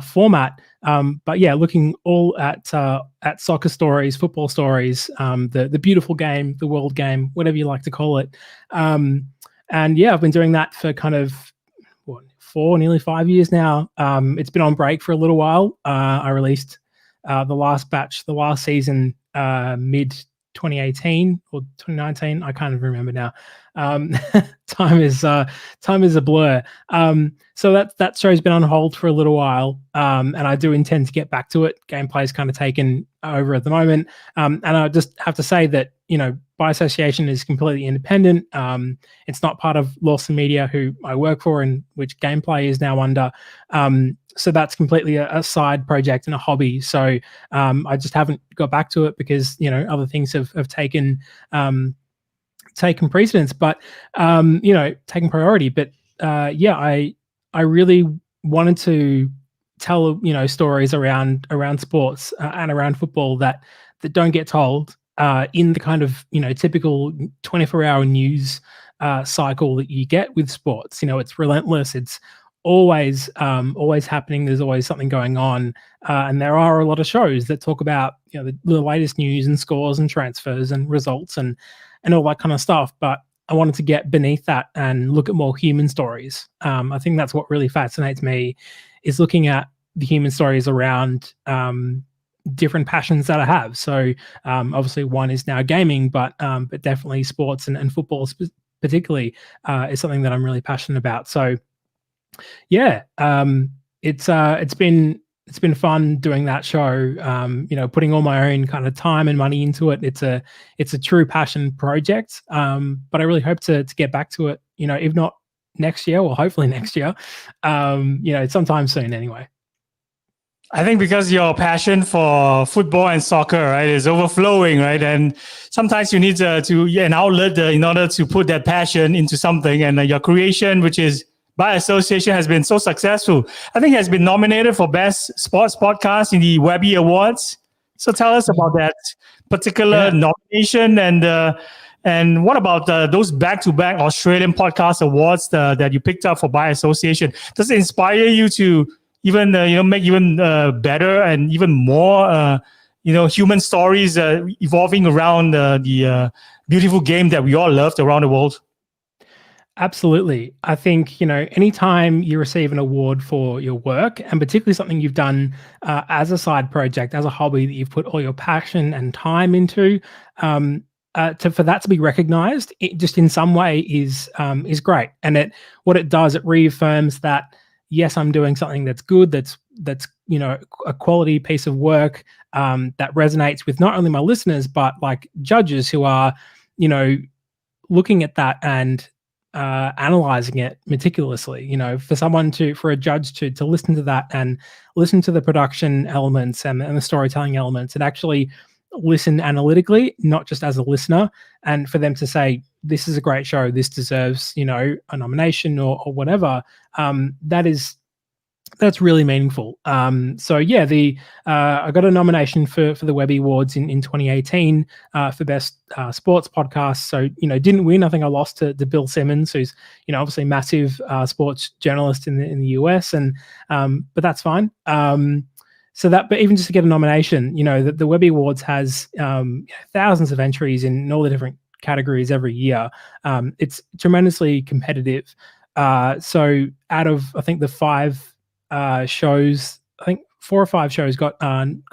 format. But looking all at soccer stories, football stories, the beautiful game, the world game, whatever you like to call it. I've been doing that for kind of 4, nearly 5 years now. It's been on break for a little while. I released the last season mid 2018 or 2019. I can't even remember now. Time is a blur. So that show's been on hold for a little while, and I do intend to get back to it. Gameplay's kind of taken over at the moment, and I just have to say that By Association is completely independent. It's not part of Lawson Media, who I work for and which Gameplay is now under. So that's completely a side project and a hobby. So I just haven't got back to it because other things have taken precedence, but taken priority. But I really wanted to tell stories around sports and around football that don't get told in the kind of typical 24-hour news cycle that you get with sports. It's relentless. It's always happening. There's always something going on, and there are a lot of shows that talk about the latest news and scores and transfers and results and all that kind of stuff. But I wanted to get beneath that and look at more human stories. I think that's what really fascinates me, is looking at the human stories around different passions that I have. So obviously one is now gaming, but definitely sports and football particularly is something that I'm really passionate about. So it's been fun doing that show, putting all my own kind of time and money into it. It's a true passion project. But I really hope to get back to it, if not next year, or hopefully next year, sometime soon anyway. I think because your passion for football and soccer, right, is overflowing, right? And sometimes you need an outlet in order to put that passion into something. And your creation, which is By Association, has been so successful. I think it has been nominated for Best Sports Podcast in the Webby Awards. So tell us about that particular nomination, and what about those back-to-back Australian Podcast Awards that you picked up for By Association? Does it inspire you to even make even better and even more human stories evolving around the beautiful game that we all loved around the world? Absolutely. I think, anytime you receive an award for your work, and particularly something you've done as a side project, as a hobby that you've put all your passion and time into, for that to be recognized, just in some way is great. And what it does, it reaffirms that yes, I'm doing something that's good, that's a quality piece of work that resonates with not only my listeners but like judges who are looking at that and analyzing it meticulously. For a judge to listen to that and listen to the production elements and the storytelling elements and actually listen analytically, not just as a listener, and for them to say this is a great show, this deserves a nomination or whatever, that's really meaningful. So yeah, I got a nomination for the Webby Awards in 2018 for best sports podcast. So didn't win. I think I lost to Bill Simmons, who's obviously a massive sports journalist in the US, and but that's fine. But even just to get a nomination, the Webby Awards has thousands of entries in all the different categories every year. It's tremendously competitive. So out of, I think, the 5 shows, I think 4 or 5 shows got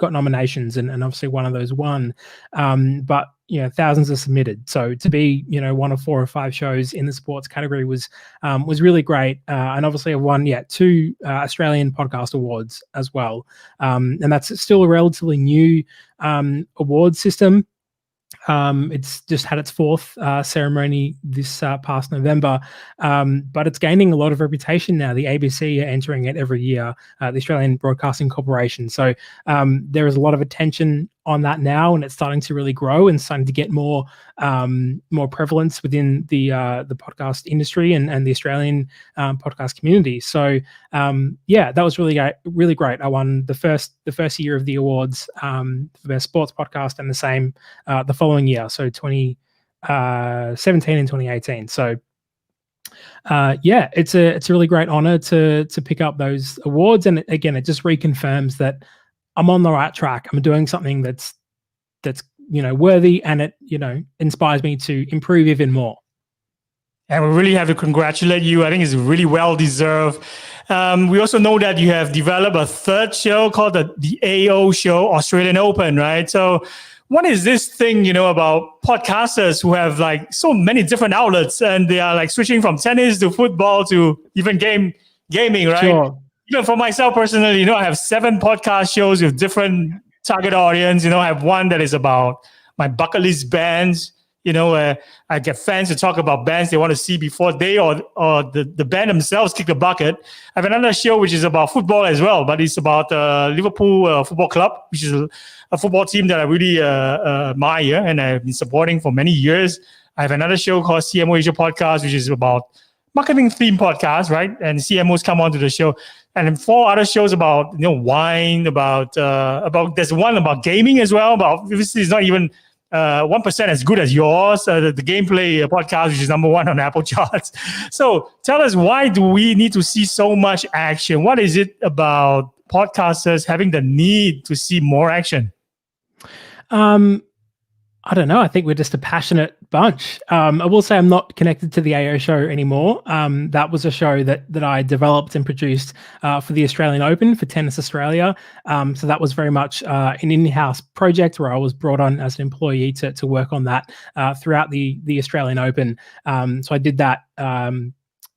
nominations, and obviously one of those won. But thousands are submitted. So to be one of 4 or 5 shows in the sports category was really great. And obviously I won 2 Australian podcast awards as well. And that's still a relatively new award system. It's just had its 4th ceremony this past November, but it's gaining a lot of reputation now. The ABC are entering it every year, the Australian Broadcasting Corporation. So there is a lot of attention on that now, and it's starting to really grow and starting to get more prevalence within the podcast industry and the Australian podcast community. So that was really great. I won the first year of the awards for best sports podcast, and the same the following year, so 2017 and 2018. So it's a really great honor to pick up those awards, and again, it just reconfirms that I'm on the right track. I'm doing something that's worthy, and it inspires me to improve even more. And we really have to congratulate you. I think it's really well deserved. We also know that you have developed a 3rd show called the AO Show Australian Open, right? So what is this thing, about podcasters who have like so many different outlets, and they are like switching from tennis to football to even gaming, right? Sure. Even for myself personally, I have 7 podcast shows with different target audience. I have one that is about my bucket list bands, where I get fans to talk about bands they want to see before they or the band themselves kick the bucket. I have another show which is about football as well, but it's about Liverpool Football Club, which is a football team that I really admire and I've been supporting for many years. I have another show called CMO Asia Podcast, which is about marketing theme podcast, right? And CMOs come onto the show, and then 4 other shows about wine, about there's one about gaming as well. But obviously, it's not even 1% as good as yours. The gameplay podcast, which is number 1 on Apple charts. So tell us, why do we need to see so much action? What is it about podcasters having the need to see more action? I don't know. I think we're just a passionate bunch. I will say I'm not connected to the AO show anymore. That was a show that I developed and produced for the Australian Open for Tennis Australia. So that was very much an in-house project where I was brought on as an employee to work on that throughout the Australian Open. So I did that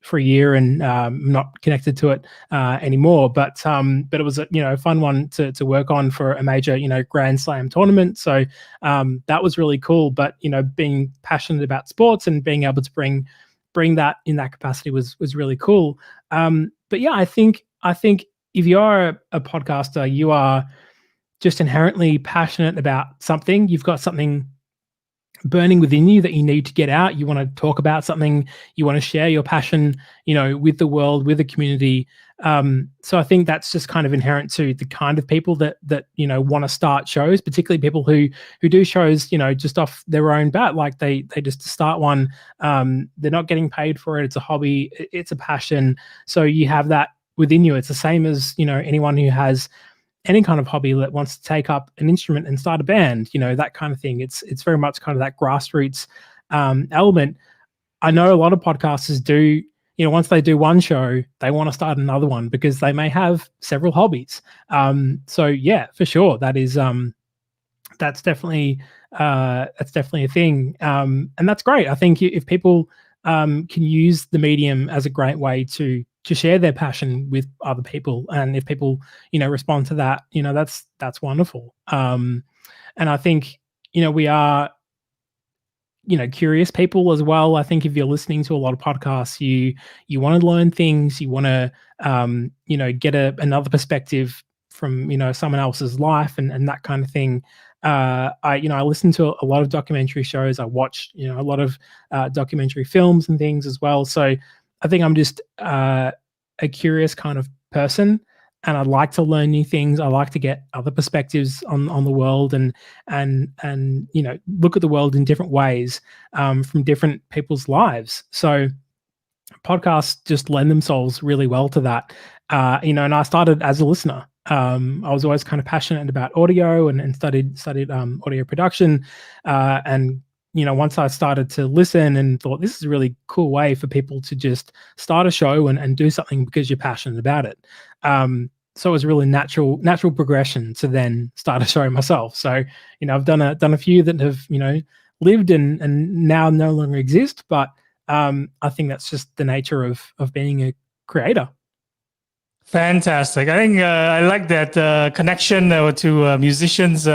for a year, and I'm not connected to it anymore. But it was a fun one to work on for a major Grand Slam tournament. So that was really cool. But being passionate about sports and being able to bring that in that capacity was really cool. But yeah, I think if you are a podcaster, you are just inherently passionate about something. You've got something burning within you that you need to get out. You want to talk about something, you want to share your passion, with the world, with the community. So I think that's just kind of inherent to the kind of people that want to start shows, particularly people who do shows, just off their own bat. Like they just start one. They're not getting paid for it. It's a hobby. It's a passion. So you have that within you. It's the same as, anyone who has any kind of hobby that wants to take up an instrument and start a band, that kind of thing. It's very much kind of that grassroots element. I know a lot of podcasters do, once they do one show, they want to start another one because they may have several hobbies. So yeah, for sure. That is, that's definitely that's definitely a thing. And that's great. I think if people can use the medium as a great way to share their passion with other people, and if people, respond to that, that's wonderful. And I think, we are, curious people as well. I think if you're listening to a lot of podcasts, you want to learn things, you want to, get another perspective from, someone else's life and that kind of thing. I listen to a lot of documentary shows. I watch, a lot of documentary films and things as well. So I think I'm just a curious kind of person, and I like to learn new things. I like to get other perspectives on the world and look at the world in different ways from different people's lives. So podcasts just lend themselves really well to that. And I started as a listener. I was always kind of passionate about audio and studied audio production. And once I started to listen and thought this is a really cool way for people to just start a show and do something because you're passionate about it. So it was a really natural progression to then start a show myself. So, I've done a few that have, lived and now no longer exist, but I think that's just the nature of being a creator. Fantastic. I think I like that connection to musicians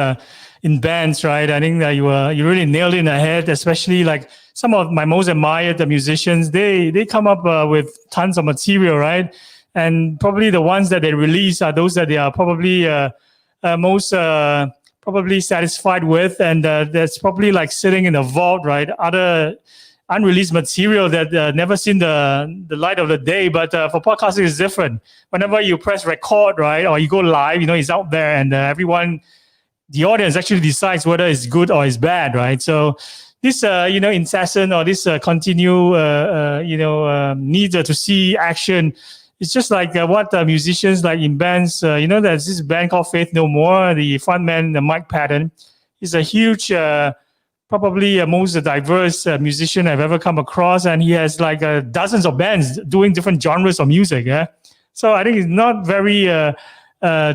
in bands, right? I think that you really nailed it in the head, especially like some of my most admired musicians. They come up with tons of material, right? And probably the ones that they release are those that they are probably most probably satisfied with, and that's probably like sitting in a vault, right? Other unreleased material that never seen the light of the day. But for podcasting, it's different. Whenever you press record, right, or you go live, it's out there, and the audience actually decides whether it's good or it's bad, right? So this, incessant or this continue, need to see action. It's just like what musicians like in bands, there's this band called Faith No More. The frontman, Mike Patton, is a huge, probably most diverse musician I've ever come across. And he has like dozens of bands doing different genres of music. Yeah. So I think it's not very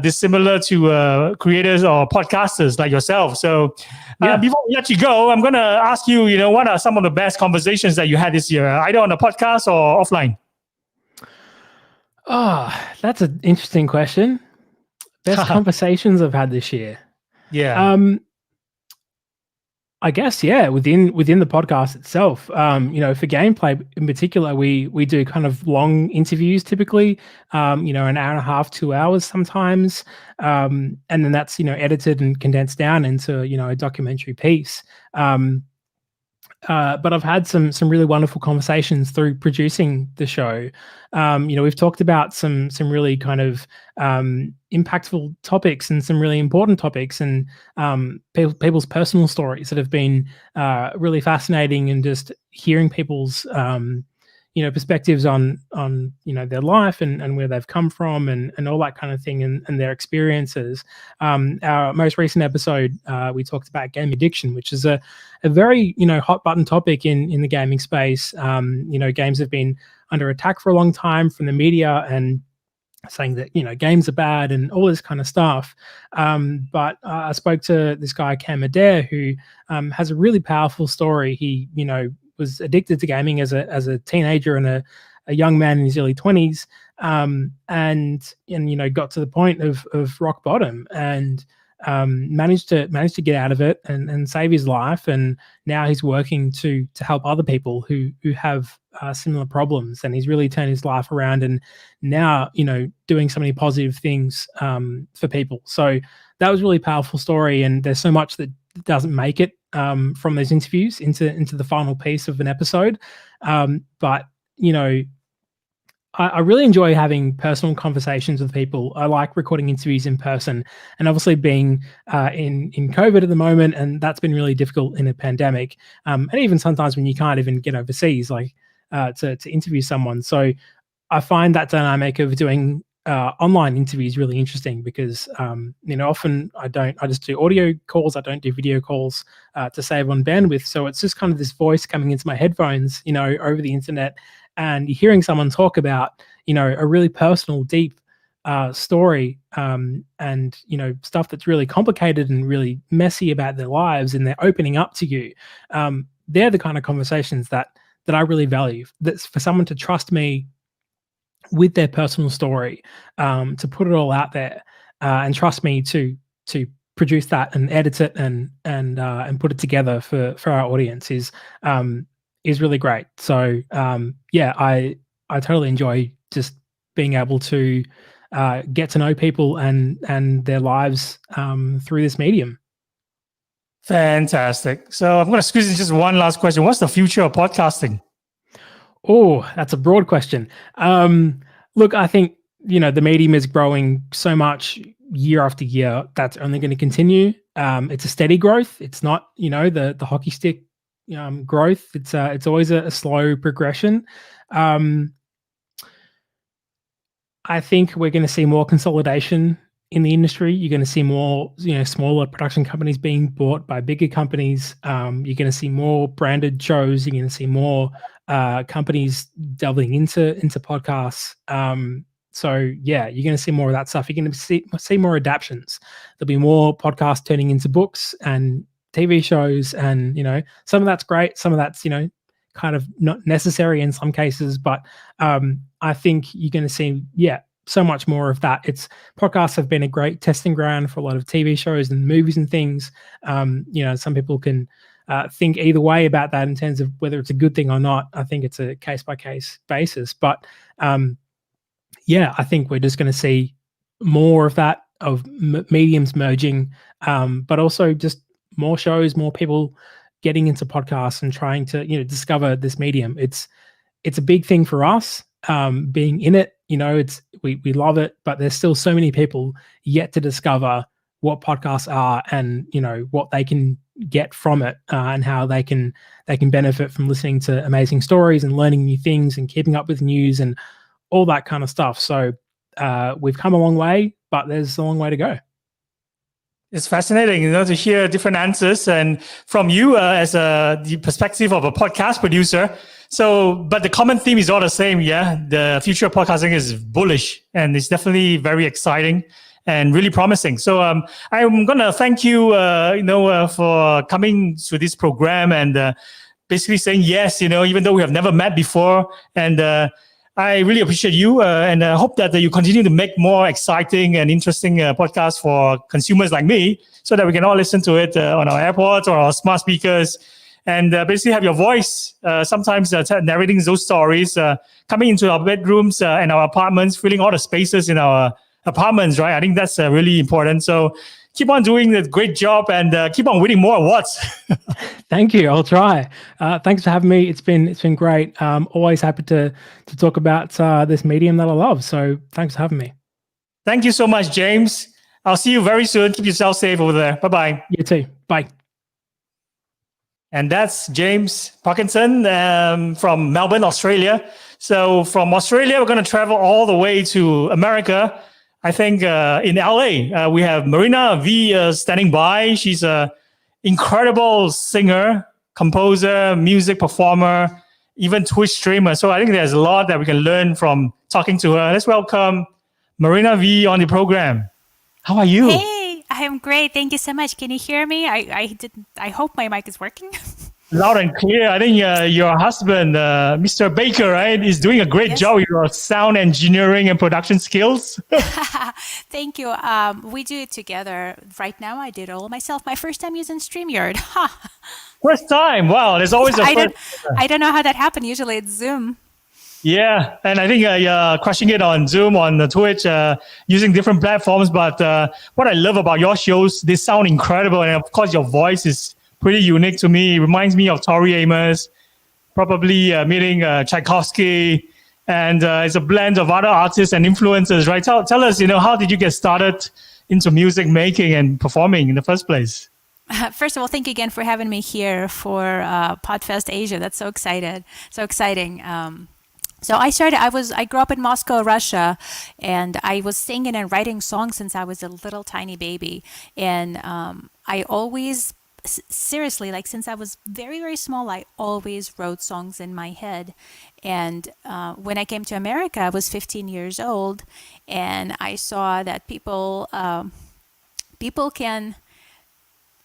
dissimilar to creators or podcasters like yourself. So before we let you go, I'm going to ask you, what are some of the best conversations that you had this year, either on the podcast or offline? Oh, that's an interesting question. Best conversations I've had this year. Yeah. I guess, within the podcast itself, for gameplay in particular, we do kind of long interviews typically, an hour and a half, 2 hours sometimes. And then that's, edited and condensed down into, a documentary piece. But I've had some really wonderful conversations through producing the show. We've talked about some really kind of impactful topics and some really important topics, and people's personal stories that have been really fascinating, and just hearing people's perspectives on their life and where they've come from and all that kind of thing, and their experiences. Our most recent episode, we talked about game addiction, which is a very hot button topic in the gaming space. Games have been under attack for a long time from the media and saying that games are bad and all this kind of stuff. But I spoke to this guy Cam Adair, who has a really powerful story. He was addicted to gaming as a teenager and a young man in his early 20s, and got to the point of rock bottom, and managed to get out of it and save his life. And now he's working to help other people who have similar problems, and he's really turned his life around, and now doing so many positive things for people. So that was a really powerful story, and there's so much that doesn't make it from those interviews into the final piece of an episode. But I really enjoy having personal conversations with people. I like recording interviews in person, and obviously being in COVID at the moment, and that's been really difficult in a pandemic. And even sometimes when you can't even get overseas, like to interview someone. So I find that dynamic of doing online interviews really interesting, because often I just do audio calls. I don't do video calls to save on bandwidth. So it's just kind of this voice coming into my headphones, over the internet, and you're hearing someone talk about, a really personal, deep story, and stuff that's really complicated and really messy about their lives, and they're opening up to you. They're the kind of conversations that I really value. That's for someone to trust me with their personal story, to put it all out there, and trust me to produce that and edit it and put it together for our audience is really great. So I totally enjoy just being able to get to know people and their lives through this medium. Fantastic. So I'm going to squeeze in just one last question. What's the future of podcasting? Oh, that's a broad question. Look, I think, the medium is growing so much year after year. That's only going to continue. It's a steady growth. It's not, the hockey stick growth. It's always a slow progression. I think we're going to see more consolidation in the industry. You're going to see more, smaller production companies being bought by bigger companies. You're going to see more branded shows. You're going to see more companies delving into podcasts. So yeah, you're going to see more of that stuff. You're going to see more adaptions. There'll be more podcasts turning into books and TV shows, and some of that's great. Some of that's kind of not necessary in some cases, but I think you're going to see so much more of that. Podcasts have been a great testing ground for a lot of TV shows and movies and things. Some people can think either way about that in terms of whether it's a good thing or not. I think it's a case-by-case basis. But I think we're just going to see more of that, of mediums merging, but also just more shows, more people getting into podcasts and trying to discover this medium. It's a big thing for us, being in it. We love it, but there's still so many people yet to discover what podcasts are, and what they can get from it, and how they can benefit from listening to amazing stories and learning new things and keeping up with news and all that kind of stuff. So we've come a long way, but there's a long way to go. It's fascinating, to hear different answers and from you as the perspective of a podcast producer. So, but the common theme is all the same. Yeah, the future of podcasting is bullish, and it's definitely very exciting and really promising. So, I'm gonna thank you, for coming to this program and basically saying yes. Even though we have never met before, and I really appreciate you, and I hope that you continue to make more exciting and interesting podcasts for consumers like me, so that we can all listen to it on our AirPods or our smart speakers, and basically have your voice sometimes narrating those stories, coming into our bedrooms and our apartments, filling all the spaces in our apartments, right? I think that's really important. So keep on doing the great job, and keep on winning more awards. Thank you. I'll try. Thanks for having me. It's been great. Always happy to talk about this medium that I love. So thanks for having me. Thank you so much, James. I'll see you very soon. Keep yourself safe over there. Bye-bye. You too. Bye. And that's James Parkinson from Melbourne, Australia. So from Australia, we're going to travel all the way to America. I think in LA, we have Marina V standing by. She's a incredible singer, composer, music performer, even Twitch streamer. So I think there's a lot that we can learn from talking to her. Let's welcome Marina V on the program. How are you? Hey, I am great. Thank you so much. Can you hear me? I hope my mic is working. Loud and clear. I think your husband, Mr. Baker, right, is doing a great job with your sound engineering and production skills. Thank you. We do it together. Right now, I did all myself. My first time using StreamYard. First time. Wow. There's always a first. I don't know how that happened. Usually it's Zoom. Yeah. And I think you're crushing it on Zoom, on the Twitch, using different platforms. But what I love about your shows, they sound incredible. And of course, your voice is pretty unique to me. It reminds me of Tori Amos, probably meeting Tchaikovsky, and it's a blend of other artists and influencers, right? Tell us, how did you get started into music making and performing in the first place? First of all, thank you again for having me here for PodFest Asia. That's so exciting. So I grew up in Moscow, Russia, and I was singing and writing songs since I was a little tiny baby. And I always seriously, like since I was very, very small, I always wrote songs in my head. And when I came to America, I was 15 years old, and I saw that people can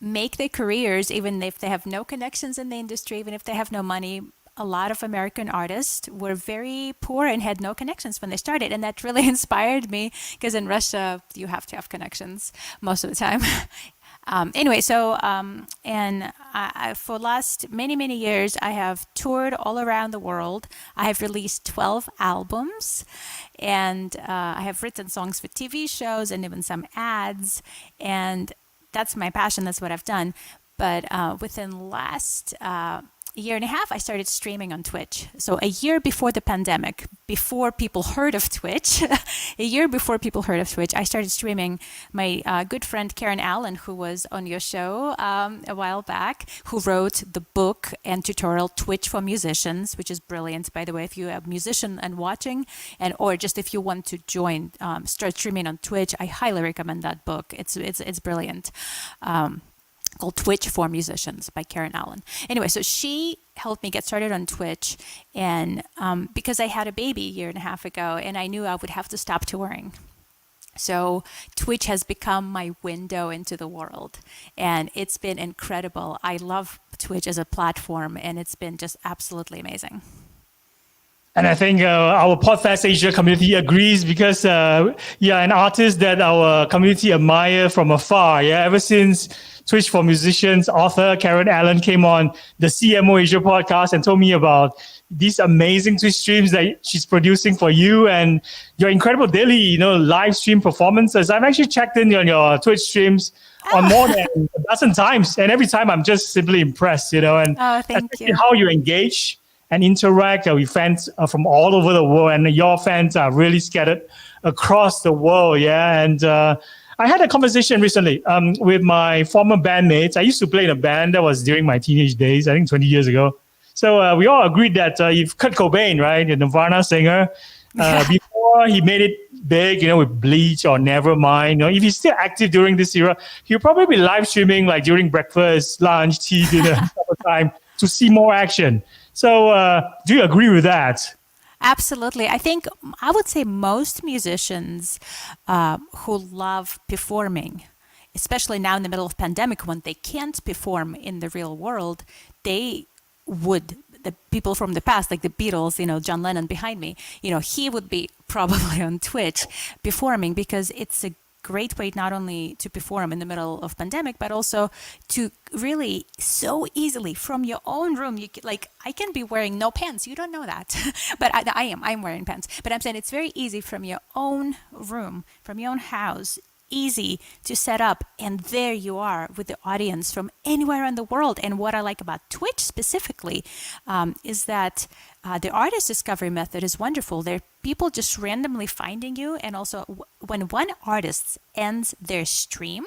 make their careers even if they have no connections in the industry, even if they have no money. A lot of American artists were very poor and had no connections when they started. And that really inspired me, because in Russia, you have to have connections most of the time. Anyway, so, and I, for last many, many years, I have toured all around the world. I have released 12 albums, and I have written songs for TV shows and even some ads. And that's my passion. That's what I've done. But within the last year and a half, I started streaming on Twitch. So a year before the pandemic, before people heard of Twitch, I started streaming. My good friend Karen Allen, who was on your show a while back, who wrote the book and tutorial Twitch for Musicians, which is brilliant, by the way, if you're a musician and watching, and or just if you want to join, start streaming on Twitch, I highly recommend that book. It's brilliant. Called Twitch for Musicians by Karen Allen. Anyway, so she helped me get started on Twitch, and because I had a baby a year and a half ago, and I knew I would have to stop touring. So Twitch has become my window into the world, and it's been incredible. I love Twitch as a platform, and it's been just absolutely amazing. And I think our PodFest Asia community agrees, because an artist that our community admire from afar. Yeah, ever since Twitch for Musicians author Karen Allen came on the CMO Asia podcast and told me about these amazing Twitch streams that she's producing for you and your incredible daily, live stream performances. I've actually checked in on your Twitch streams on more than a dozen times, and every time I'm just simply impressed, and thank you. How you engage and interact with fans from all over the world, and your fans are really scattered across the world. Yeah, and I had a conversation recently with my former bandmates. I used to play in a band that was during my teenage days, I think 20 years ago. So we all agreed that if Kurt Cobain, right, the Nirvana singer, before he made it big, with Bleach or Nevermind, if he's still active during this era, he'll probably be live streaming like during breakfast, lunch, tea, dinner, supper time to see more action. So do you agree with that? Absolutely. I would say most musicians who love performing, especially now in the middle of pandemic when they can't perform in the real world, the people from the past, like the Beatles, John Lennon behind me, he would be probably on Twitch performing, because it's a great way not only to perform in the middle of pandemic, but also to really so easily from your own room. I can be wearing no pants. You don't know that, but I'm wearing pants. But I'm saying it's very easy from your own room, from your own house, easy to set up, and there you are with the audience from anywhere in the world. And what I like about Twitch specifically is that the artist discovery method is wonderful. There are people just randomly finding you, and also when one artist ends their stream,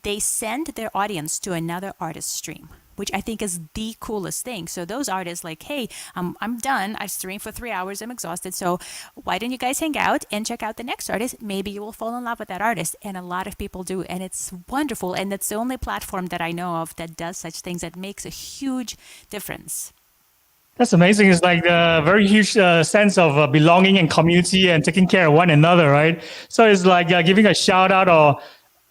they send their audience to another artist's stream, which I think is the coolest thing. So those artists hey, I'm done. I streamed for 3 hours. I'm exhausted. So why don't you guys hang out and check out the next artist? Maybe you will fall in love with that artist. And a lot of people do. And it's wonderful. And that's the only platform that I know of that does such things, that makes a huge difference. That's amazing. It's like a very huge sense of belonging and community and taking care of one another, right? So it's like giving a shout out or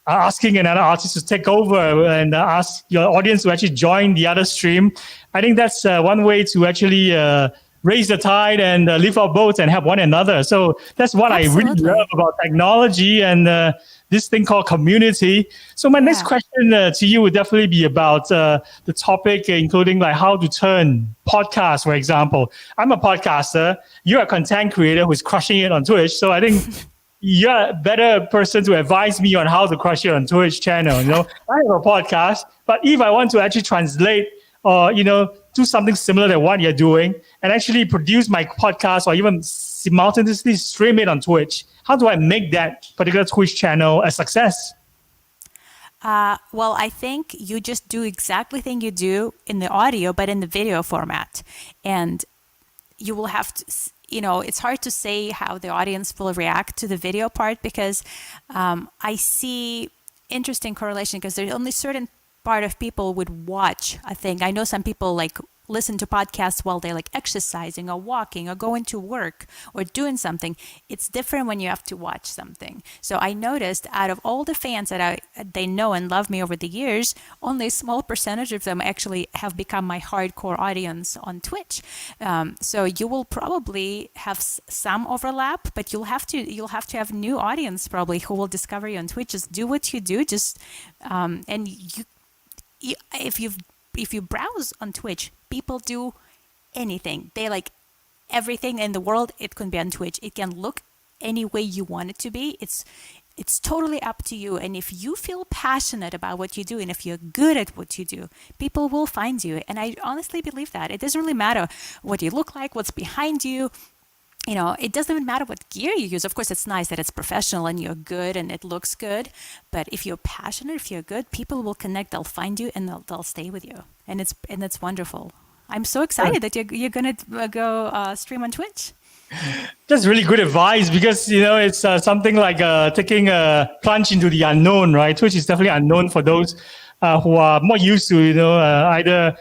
asking another artist to take over and ask your audience to actually join the other stream. I think that's one way to actually raise the tide and lift our boats and help one another. So that's what Absolutely. I really love about technology and this thing called community. So my next question to you would definitely be about the topic, including how to turn podcasts, for example. I'm a podcaster. You're a content creator who's crushing it on Twitch. So I think you're a better person to advise me on how to crush it on Twitch channel. I have a podcast, but if I want to actually translate or, do something similar to what you're doing and actually produce my podcast or even simultaneously stream it on Twitch, how do I make that particular Twitch channel a success? Well, I think you just do exactly the thing you do in the audio, but in the video format. And you will have to, it's hard to say how the audience will react to the video part, because I see interesting correlation, because there's only certain part of people would watch a thing. I know some people like listen to podcasts while they're like exercising or walking or going to work or doing something. It's different when you have to watch something. So I noticed out of all the fans that they know and love me over the years, only a small percentage of them actually have become my hardcore audience on Twitch. So you will probably have some overlap, but you'll have to have new audience probably who will discover you on Twitch. Just do what you do. Just and you if you browse on Twitch, people do anything. They like everything in the world. It can be on Twitch. It can look any way you want it to be. It's totally up to you. And if you feel passionate about what you do, and if you're good at what you do, people will find you. And I honestly believe that. It doesn't really matter what you look like, what's behind you. You know, it doesn't even matter what gear you use. Of course, it's nice that it's professional and you're good and it looks good. But if you're passionate, if you're good, people will connect. They'll find you and they'll stay with you. And it's wonderful. I'm so excited that you're gonna go stream on Twitch. That's really good advice, because it's something like taking a plunge into the unknown, right? Twitch is definitely unknown for those who are more used to either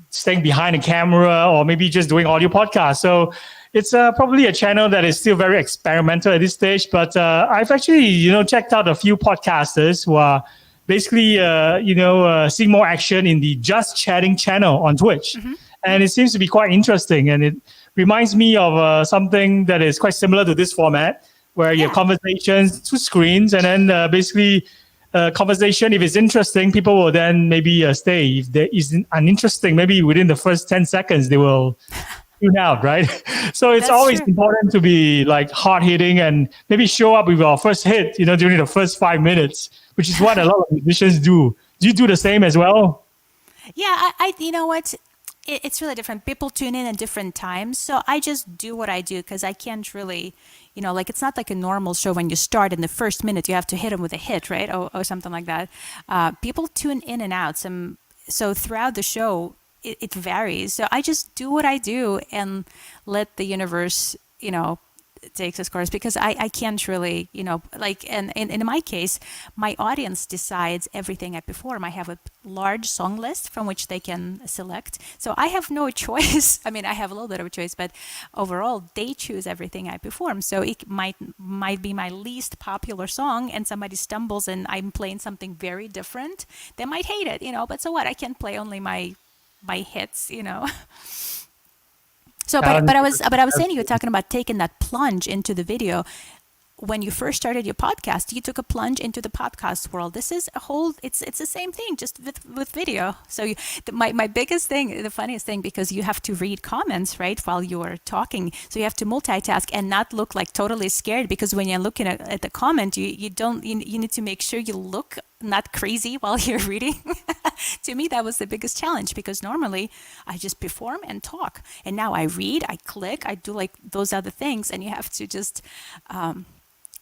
staying behind a camera or maybe just doing audio podcasts. So it's probably a channel that is still very experimental at this stage. But I've actually checked out a few podcasters who are basically seeing more action in the Just Chatting channel on Twitch. Mm-hmm. And it seems to be quite interesting. And it reminds me of something that is quite similar to this format, where you have conversations, 2 screens, and then basically conversation, if it's interesting, people will then maybe stay. If there is uninteresting, maybe within the first 10 seconds, they will tune out, right? So it's always important to be like hard-hitting and maybe show up with our first hit, during the first 5 minutes, which is what a lot of musicians do. Do you do the same as well? Yeah, I you know what? It's really different. People tune in at different times. So I just do what I do because I can't really, like it's not like a normal show when you start in the first minute, you have to hit them with a hit, right? Or something like that. People tune in and out. So throughout the show, it varies. So I just do what I do and let the universe, takes its course, because I can't really, and in my case, my audience decides everything I perform. I have a large song list from which they can select. So I have no choice. I mean, I have a little bit of a choice, but overall, they choose everything I perform. So it might be my least popular song and somebody stumbles and I'm playing something very different. They might hate it, but so what? I can play only my hits, So, but I was saying, you were talking about taking that plunge into the video. When you first started your podcast, you took a plunge into the podcast world. This is it's the same thing, just with video. So my biggest thing, the funniest thing, because you have to read comments, right, while you are talking. So you have to multitask and not look like totally scared, because when you're looking at the comment, you need to make sure you look not crazy while you're reading. To me, that was the biggest challenge, because normally I just perform and talk. And now I read, I click, I do like those other things. And you have to just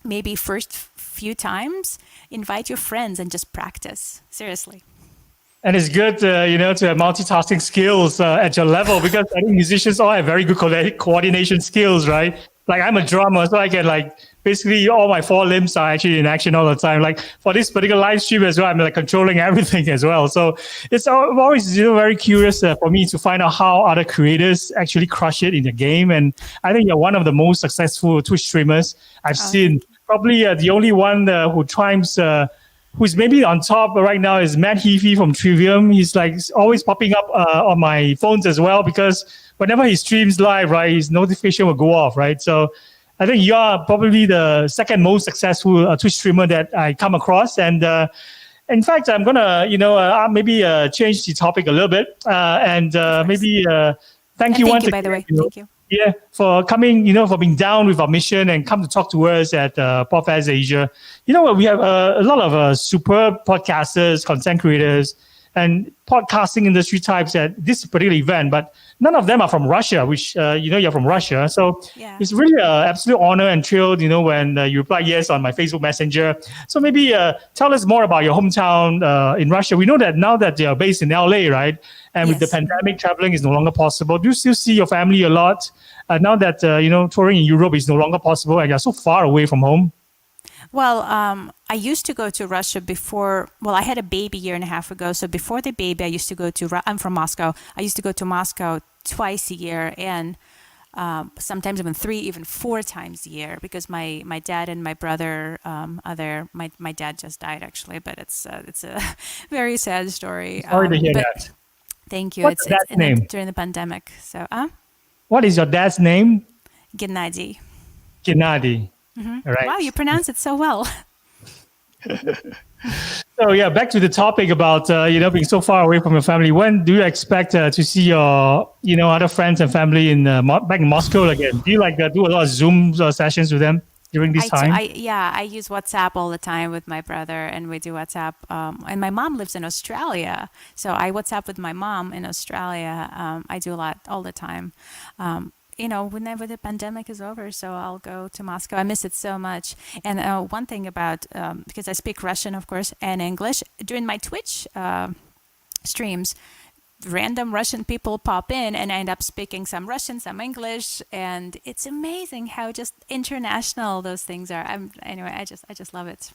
maybe first few times invite your friends and just practice. Seriously. And it's good, to have multitasking skills at your level, because I think musicians all have very good coordination skills, right? Like I'm a drummer, so I can basically all my 4 limbs are actually in action all the time. Like for this particular live stream as well, I'm controlling everything as well. So it's always very curious for me to find out how other creators actually crush it in the game. And I think you're one of the most successful Twitch streamers I've seen. Probably the only one who triumphs, who's maybe on top right now, is Matt Heafy from Trivium. He's always popping up on my phones as well, because whenever he streams live, right, his notification will go off, right? So I think you are probably the second most successful Twitch streamer that I come across. And in fact, I'm gonna, maybe change the topic a little bit maybe thank you once again, by the way. Thank you. Yeah, for coming, for being down with our mission and come to talk to us at PodFest Asia. We have a lot of superb podcasters, content creators, and podcasting industry types at this particular event, but none of them are from Russia, which, you're from Russia. So it's really an absolute honor and thrill, when you reply yes on my Facebook Messenger. So maybe tell us more about your hometown in Russia. We know that now that you're based in LA, right? And with the pandemic, traveling is no longer possible. Do you still see your family a lot now that, touring in Europe is no longer possible and you're so far away from home? Well, I used to go to Russia before. Well, I had a baby 1.5 years ago. So before the baby, I used to go to. I'm from Moscow. I used to go to Moscow twice a year, and sometimes even 3, even 4 times a year, because my dad and my brother are there. My dad just died actually, but it's a very sad story. Sorry to hear but that. Thank you. What's your dad's name? During the pandemic. So, What is your dad's name? Gennady. Gennady. All right. Wow, you pronounce it so well. So yeah, back to the topic about being so far away from your family. When do you expect to see your other friends and family in back in Moscow again? Do you do a lot of Zoom sessions with them during this time? I use WhatsApp all the time with my brother, and we do WhatsApp. And my mom lives in Australia, so I WhatsApp with my mom in Australia. I do a lot all the time. Whenever the pandemic is over, so I'll go to Moscow. I miss it so much. And one thing about, because I speak Russian, of course, and English, during my Twitch streams, random Russian people pop in, and I end up speaking some Russian, some English, and it's amazing how just international those things are. I just love it.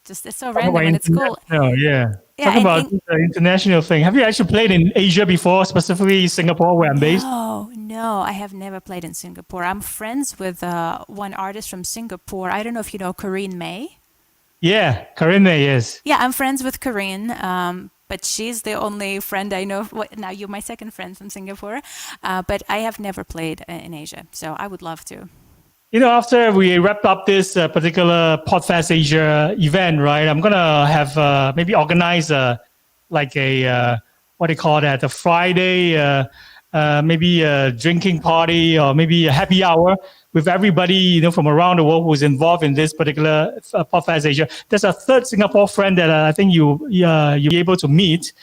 It's so random and it's cool. Oh yeah. Talking about the international thing. Have you actually played in Asia before, specifically Singapore, where I'm based? No, I have never played in Singapore. I'm friends with one artist from Singapore. I don't know if you know Corinne May. Yeah, Corinne May, yes. Yeah, I'm friends with Corinne, but she's the only friend I know. Now you're my second friend from Singapore, but I have never played in Asia, so I would love to. After we wrap up this particular PodFest Asia event, right, I'm going to have maybe organize what do you call that, a Friday, maybe a drinking party or maybe a happy hour with everybody, from around the world who's involved in this particular PodFest Asia. There's a third Singapore friend that I think you'll be able to meet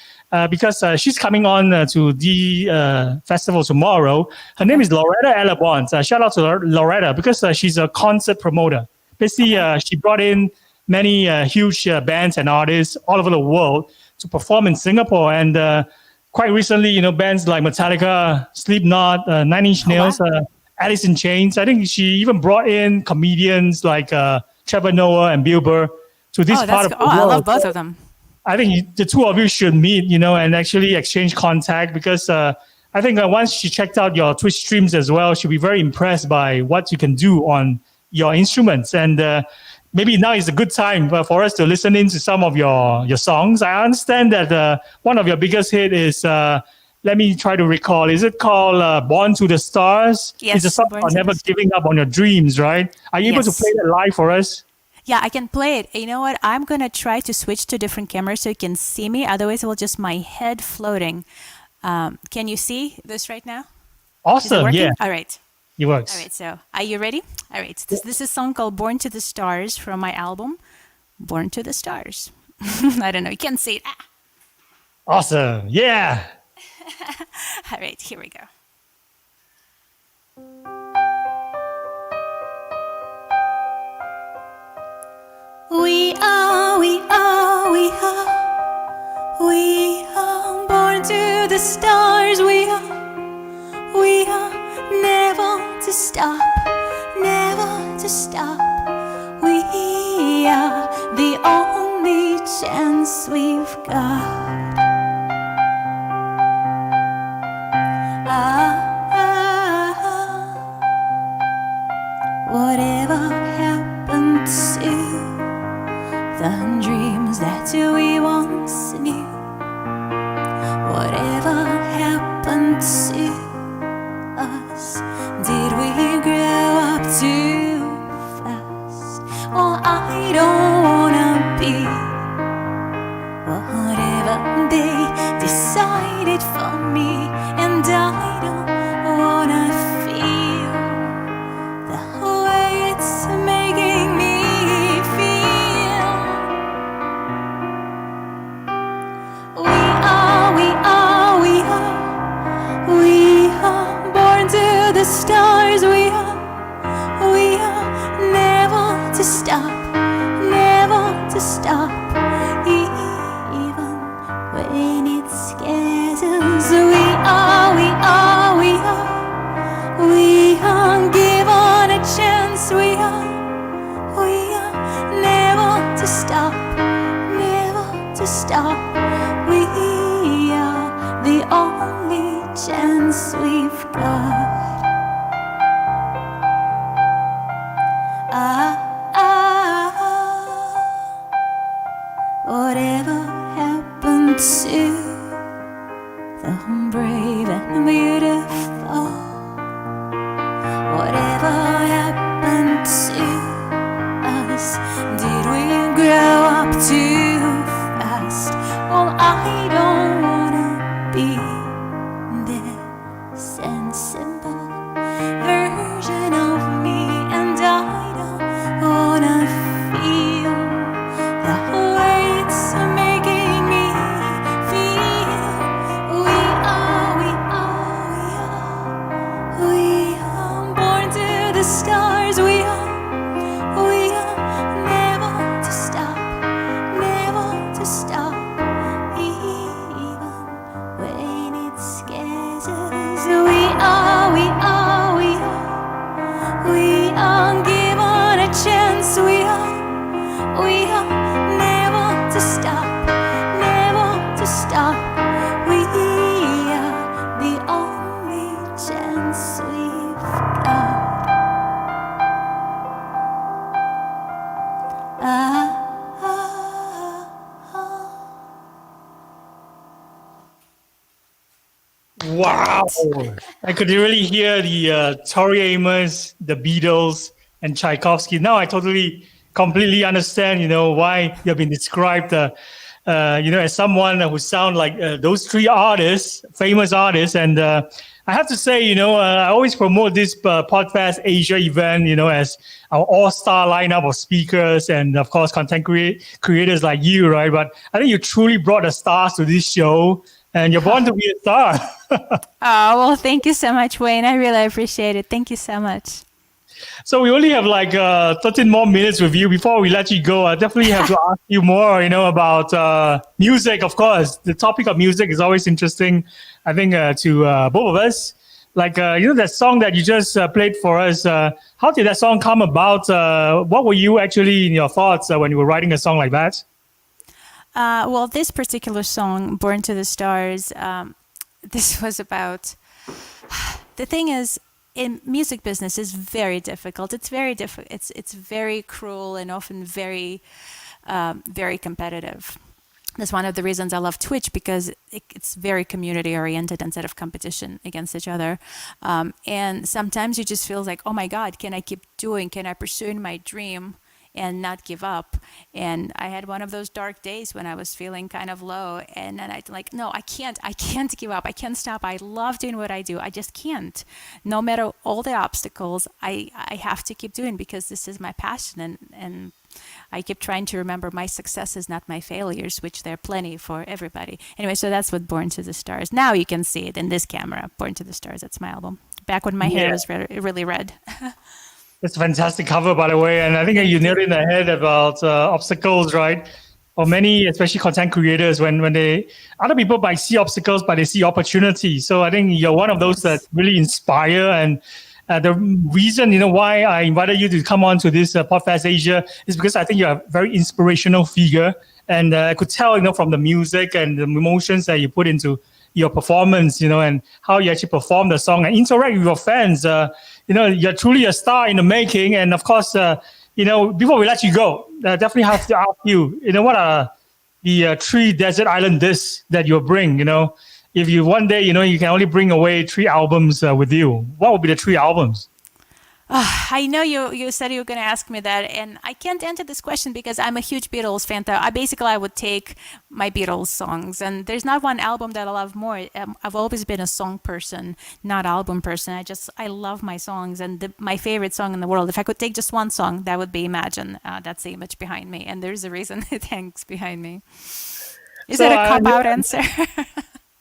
because she's coming on to the festival tomorrow. Her name is Lauretta Alabons. Shout out to Lauretta because she's a concert promoter. Basically, she brought in many huge bands and artists all over the world to perform in Singapore. And quite recently, bands like Metallica, Slipknot, Nine Inch Nails, Alice in Chains. I think she even brought in comedians like Trevor Noah and Bill Burr to this part of the world. I love both of them. I think the two of you should meet, and actually exchange contact because I think once she checked out your Twitch streams as well, she'll be very impressed by what you can do on your instruments. And maybe now is a good time for us to listen into some of your songs. I understand that one of your biggest hit is, let me try to recall, is it called Born to the Stars? Yes. It's a song about never giving up on your dreams, right? Are you able to play that live for us? Yeah, I can play it. You know what? I'm going to try to switch to different cameras so you can see me. Otherwise, it will just my head floating. Can you see this right now? Awesome, yeah. All right. It works. All right, so are you ready? All right, this is a song called Born to the Stars from my album, Born to the Stars. I don't know, you can't see it. Awesome, yeah. All right, here we go. We are born to the stars. We are never to stop, never to stop. We are the only chance we've got. Whatever happened to the dreams that we once knew? Whatever happened to us? Did we grow up too fast? Well, I don't wanna be whatever they decided for me, and I don't wanna feel the way it's making me feel. We are born to the stars. We are never to stop, never to stop, even when it scares us. We are given a chance. We are never to stop. We are the only chance we've got. Whatever happened to the brave and beautiful? Whatever happened to us? Did we grow up too fast? Well, I don't wanna be the sensible version of me, and I don't wanna feel the way it's making me feel. We are born to the stars. We are never to stop, never to stop, even when it scares us. We are given a chance. We are never to stop, never to stop. We are the only chance we've got. Wow. I could really hear the Tori Amos, the Beatles, and Tchaikovsky. Now I completely understand, why you have been described, as someone who sound like those three artists, famous artists. And I have to say, I always promote this PodFest Asia event, as our all-star lineup of speakers and, of course, content creators like you, right? But I think you truly brought the stars to this show. And you're born to be a star. Oh, well, thank you so much, Wayne. I really appreciate it. Thank you so much. So we only have like 13 more minutes with you before we let you go. I definitely have to ask you more, about music, of course. The topic of music is always interesting, I think, to both of us. Like, that song that you just played for us, how did that song come about? What were you actually in your thoughts when you were writing a song like that? Well, this particular song, Born to the Stars, this was about... The thing is, in music business is very difficult. It's very It's very cruel and often very, very competitive. That's one of the reasons I love Twitch, because it's very community oriented instead of competition against each other. And sometimes you just feel like, oh my God, can I keep doing? Can I pursue my dream and not give up? And I had one of those dark days when I was feeling kind of low, and then I'd like, no, I can't give up. I can't stop. I love doing what I do. I just can't. No matter all the obstacles, I have to keep doing, because this is my passion. And I keep trying to remember my successes, not my failures, which there are plenty for everybody. Anyway, so that's what Born to the Stars. Now you can see it in this camera, Born to the Stars. That's my album. Back when my hair was really red. It's a fantastic cover, by the way. And I think you nailed it in the head about obstacles, right? For many, especially content creators, when other people might see obstacles, but they see opportunities. So I think you're one of those that really inspire. And the reason, why I invited you to come on to this PodFest Asia is because I think you're a very inspirational figure. And I could tell, from the music and the emotions that you put into your performance, and how you actually perform the song and interact with your fans. You're truly a star in the making. And of course, before we let you go, I definitely have to ask you, what are the 3 desert island discs that you'll bring? If you one day, you can only bring away 3 albums with you, what would be the 3 albums? I know you said you were going to ask me that, and I can't answer this question because I'm a huge Beatles fan. I would take my Beatles songs, and there's not one album that I love more. I've always been a song person, not album person. I love my songs, and my favorite song in the world, if I could take just one song, that would be Imagine. That's the image behind me, and there's a reason it hangs behind me. Is it a cop-out answer?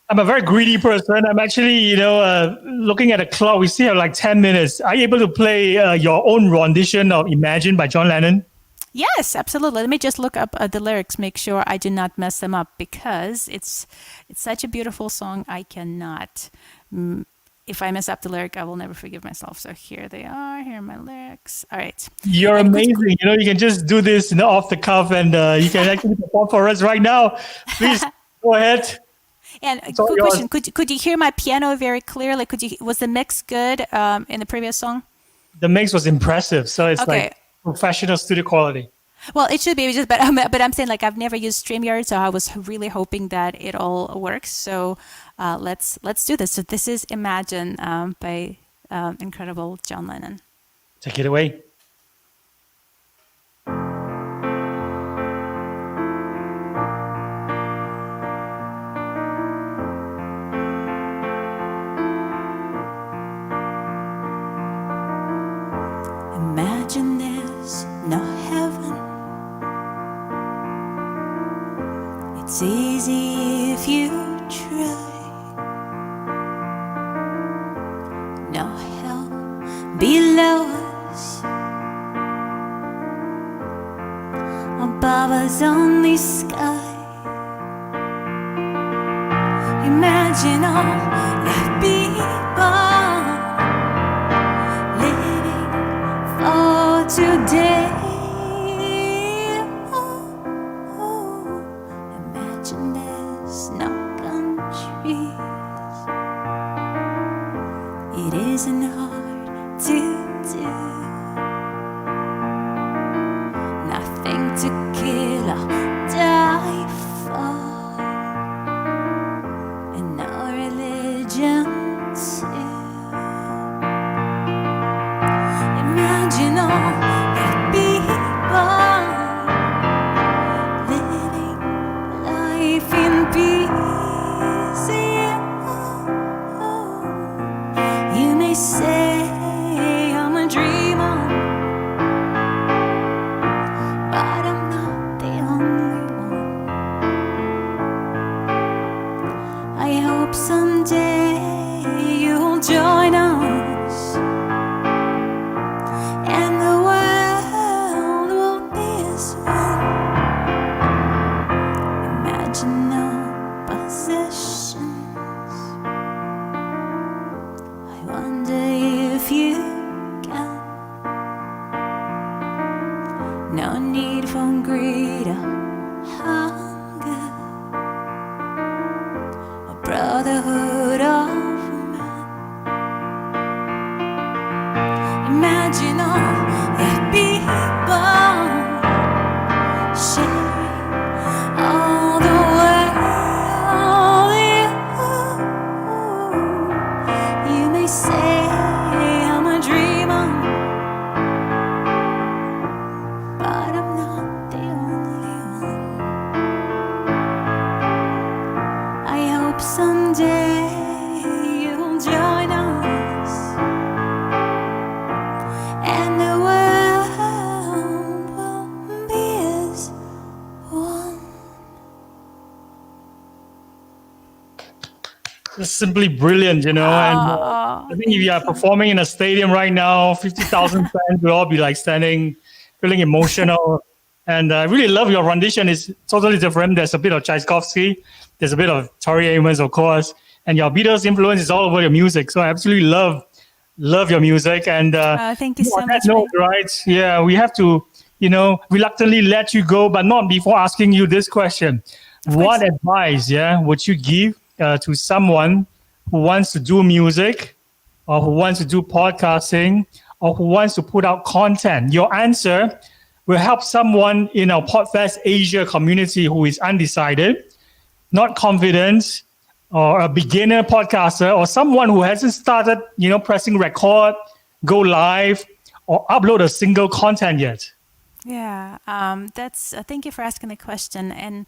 I'm a very greedy person. I'm actually, looking at the clock. We still have like 10 minutes. Are you able to play your own rendition of Imagine by John Lennon? Yes, absolutely. Let me just look up the lyrics, make sure I do not mess them up, because it's such a beautiful song. I cannot if I mess up the lyric, I will never forgive myself. So here they are. Here are my lyrics. All right. You're And amazing. You can just do this off the cuff, and you can actually perform for us right now. Please go ahead. And a It's all quick yours. question: could you hear my piano very clearly? Was the mix good in the previous song? The mix was impressive, so it's Okay. like professional studio quality. Well, it should be just, but I'm saying, like, I've never used StreamYard, so I was really hoping that it all works. So let's do this. So this is Imagine by incredible John Lennon. Take it away. Imagine there's no heaven. It's easy if you try. No hell below us. Above us only sky. Imagine all the people living for today. Imagine there's no countries. It isn't hard to do. Nothing to kill or die for, and no religion too. Imagine all the people living life in peace. You may say I'm a dreamer, but I'm not the only one. I hope someday you'll join us, and the world will be as one. Imagine no possessions. I wonder if you can. No need for greed or hunger, or brotherhood of man. Imagine all the people sharing all the world. You may say I'm a dreamer, but I'm not the only one. I hope someday you'll join us, and the world will be as one. It's simply brilliant, and I think if you are performing in a stadium right now, 50,000 fans will all be like standing, feeling emotional. And I really love your rendition. It's totally different. There's a bit of Tchaikovsky, there's a bit of Tori Amos, of course, and your Beatles influence is all over your music. So I absolutely love your music. And Thank you so on that much. note, right? Yeah, we have to, reluctantly let you go, but not before asking you this question. What course. advice, would you give to someone who wants to do music, or who wants to do podcasting, or who wants to put out content? Your answer will help someone in our PodFest Asia community who is undecided, not confident, or a beginner podcaster, or someone who hasn't started, pressing record, go live, or upload a single content yet. Yeah, thank you for asking the question. And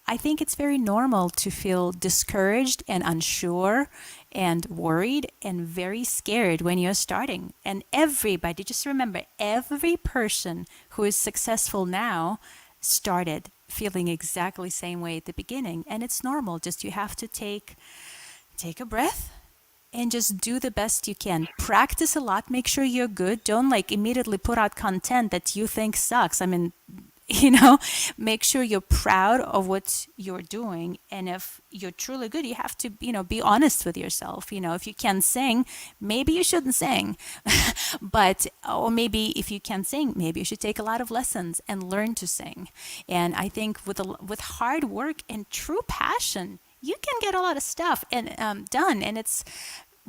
I think it's very normal to feel discouraged and unsure and worried and very scared when you're starting. And everybody, just remember, every person who is successful now started feeling exactly the same way at the beginning. And it's normal. Just you have to take a breath and just do the best you can. Practice a lot. Make sure you're good. Don't immediately put out content that you think sucks. I mean, make sure you're proud of what you're doing. And if you're truly good, you have to, be honest with yourself. If you can't sing, maybe you shouldn't sing. Or maybe if you can't sing, maybe you should take a lot of lessons and learn to sing. And I think with hard work and true passion, you can get a lot of stuff done. And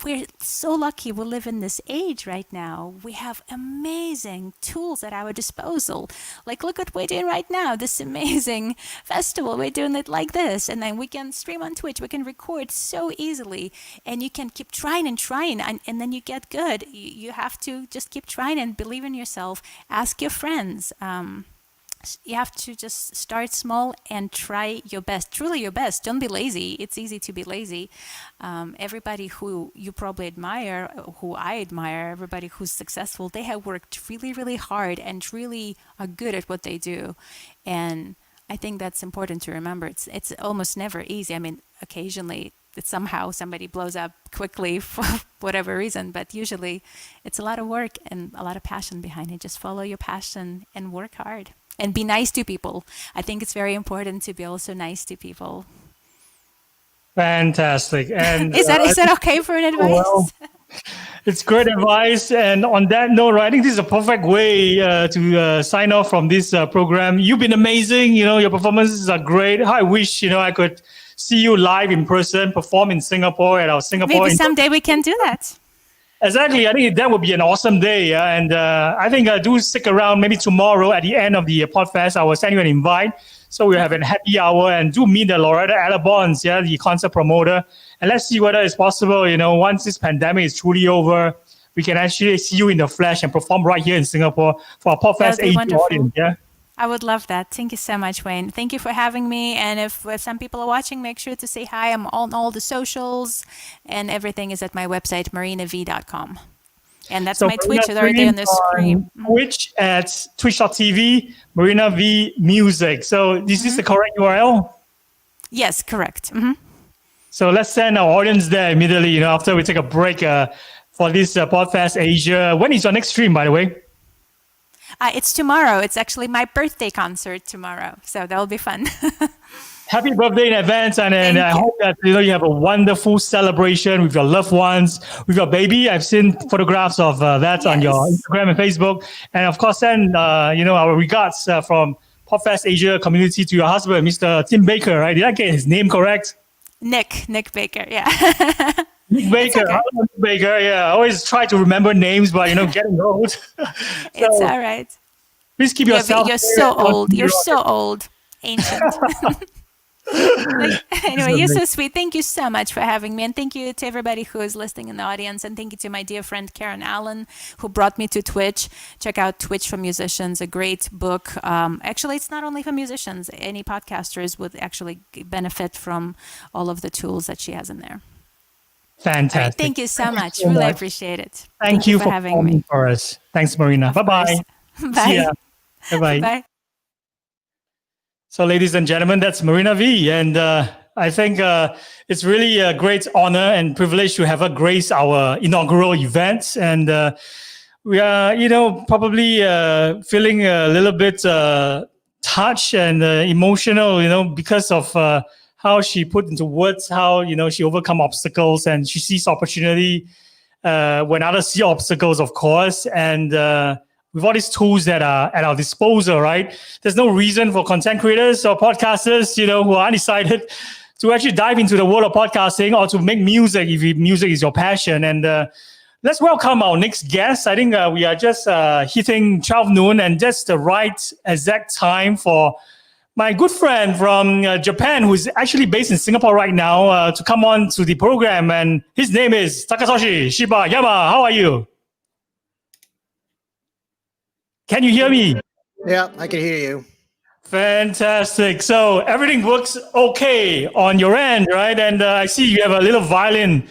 we're so lucky we live in this age right now. We have amazing tools at our disposal. Like, look what we're doing right now, this amazing festival. We're doing it like this. And then we can stream on Twitch. We can record so easily. And you can keep trying and trying. And then you get good. You have to just keep trying and believe in yourself. Ask your friends. You have to just start small and try your best, truly your best. Don't be lazy. It's easy to be lazy. Everybody who you probably admire, who I admire, everybody who's successful, they have worked really, really hard and really are good at what they do. And I think that's important to remember. It's almost never easy. I mean, occasionally somehow somebody blows up quickly for whatever reason, but usually it's a lot of work and a lot of passion behind it. Just follow your passion and work hard. And be nice to people. I think it's very important to be also nice to people. Fantastic. And is that okay for an advice? Well, it's great advice. And on that note, I think this is a perfect way to sign off from this program. You've been amazing. Your performances are great. I wish I could see you live in person, perform in Singapore at our Singapore. Maybe someday we can do that. Exactly. I think that would be an awesome day. And I think do stick around maybe tomorrow at the end of the PodFest. I will send you an invite. So we'll have a happy hour and do meet the Lauretta Alabons, the concert promoter. And let's see whether it's possible, once this pandemic is truly over, we can actually see you in the flesh and perform right here in Singapore for our PodFest 80 audience. Yeah. I would love that. Thank you so much, Wayne. Thank you for having me. And if some people are watching, make sure to say hi. I'm on all the socials, and everything is at my website, marinav.com. And that's my Twitch. It's right there on the screen. Twitch at twitch.tv, Marina V Music. So is this the correct URL? Yes, correct. So let's send our audience there immediately, after we take a break for this PodFest Asia. When is your next stream, by the way? It's tomorrow. It's actually my birthday concert tomorrow. So that'll be fun. Happy birthday in advance. And I hope that you have a wonderful celebration with your loved ones, with your baby. I've seen photographs of that on your Instagram and Facebook. And of course, send our regards from PodFest Asia community to your husband, Mr. Tim Baker, right? Did I get his name correct? Nick Baker, yeah. Nick Baker, okay. Nick Baker, yeah. I always try to remember names, but getting old. It's all right. Please keep yourself. You're so old. You're so old, ancient. Anyway, you're so sweet. Thank you so much for having me, and thank you to everybody who is listening in the audience, and thank you to my dear friend Karen Allen, who brought me to Twitch. Check out Twitch for Musicians, a great book. Actually, it's not only for musicians. Any podcasters would actually benefit from all of the tools that she has in there. Fantastic. Right, thank you so much. Really appreciate it. Thank you for having me for us. Thanks, Marina. Bye-bye. Bye. See ya. Bye-bye. Bye. So, ladies and gentlemen, that's Marina V. And I think it's really a great honor and privilege to have her grace our inaugural event. And we are, probably feeling a little bit touched and emotional, because of how she put into words how, she overcome obstacles and she sees opportunity when others see obstacles, of course. And with all these tools that are at our disposal, right? There's no reason for content creators or podcasters, who are undecided to actually dive into the world of podcasting or to make music if music is your passion. And let's welcome our next guest. I think we are just hitting 12 noon and just the right exact time for my good friend from Japan, who's actually based in Singapore right now, to come on to the program. And his name is Takatoshi Shibayama. How are you? Can you hear me? Yeah, I can hear you. Fantastic. So everything works okay on your end, right? And I see you have a little violin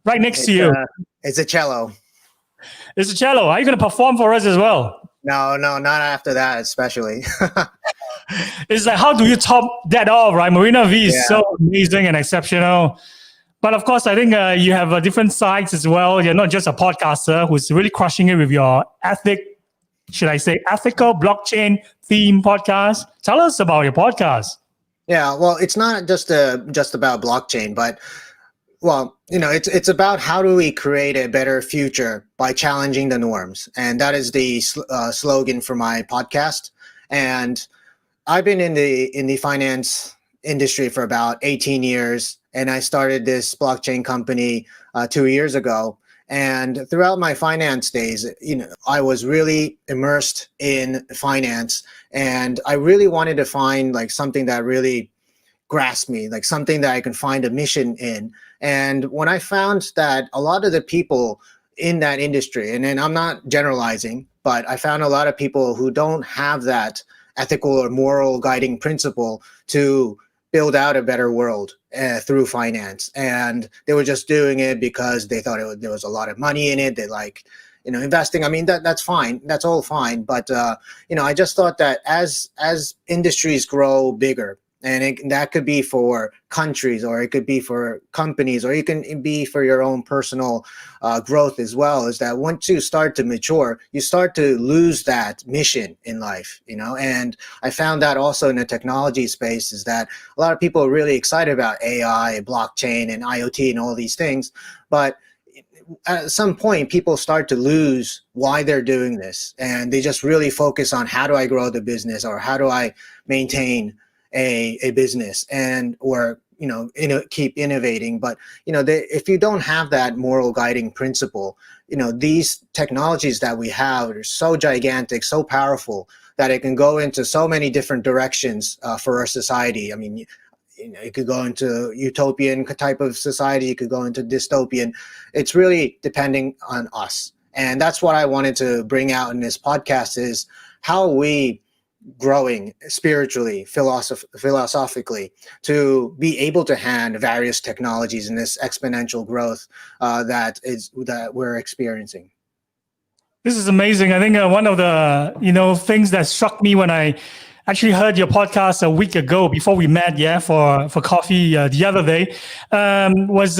right next to you. It's a cello. It's a cello. Are you going to perform for us as well? No, not after that, especially. It's like, how do you top that off, right? Marina V is so amazing and exceptional. But of course, I think you have different sides as well. You're not just a podcaster who's really crushing it with your ethic, should I say, ethical blockchain theme podcast. Tell us about your podcast. Yeah, well, it's not just about blockchain, but well, it's about how do we create a better future by challenging the norms, and that is the slogan for my podcast. And I've been in the finance industry for about 18 years, and I started this blockchain company 2 years ago. And throughout my finance days, I was really immersed in finance, and I really wanted to find like something that really grasped me, like something that I can find a mission in. And when I found that a lot of the people in that industry, and then I'm not generalizing, but I found a lot of people who don't have that ethical or moral guiding principle to build out a better world through finance. And they were just doing it because they thought there was a lot of money in it. They like, investing. I mean, that's fine. That's all fine. But, I just thought that as industries grow bigger, and that could be for countries, or it could be for companies, or it can be for your own personal growth as well, is that once you start to mature, you start to lose that mission in life, And I found that also in the technology space, is that a lot of people are really excited about AI, blockchain, and IoT and all these things. But at some point, people start to lose why they're doing this. And they just really focus on how do I grow the business, or how do I maintain a business, and or keep innovating. But if you don't have that moral guiding principle, these technologies that we have are so gigantic, so powerful, that it can go into so many different directions for our society. I mean, it could go into utopian type of society, it could go into dystopian. It's really depending on us. And that's what I wanted to bring out in this podcast, is how we growing spiritually, philosophically, to be able to hand various technologies in this exponential growth that we're experiencing. This is amazing. I think one of the things that struck me when I actually heard your podcast a week ago before we met, for coffee the other day, was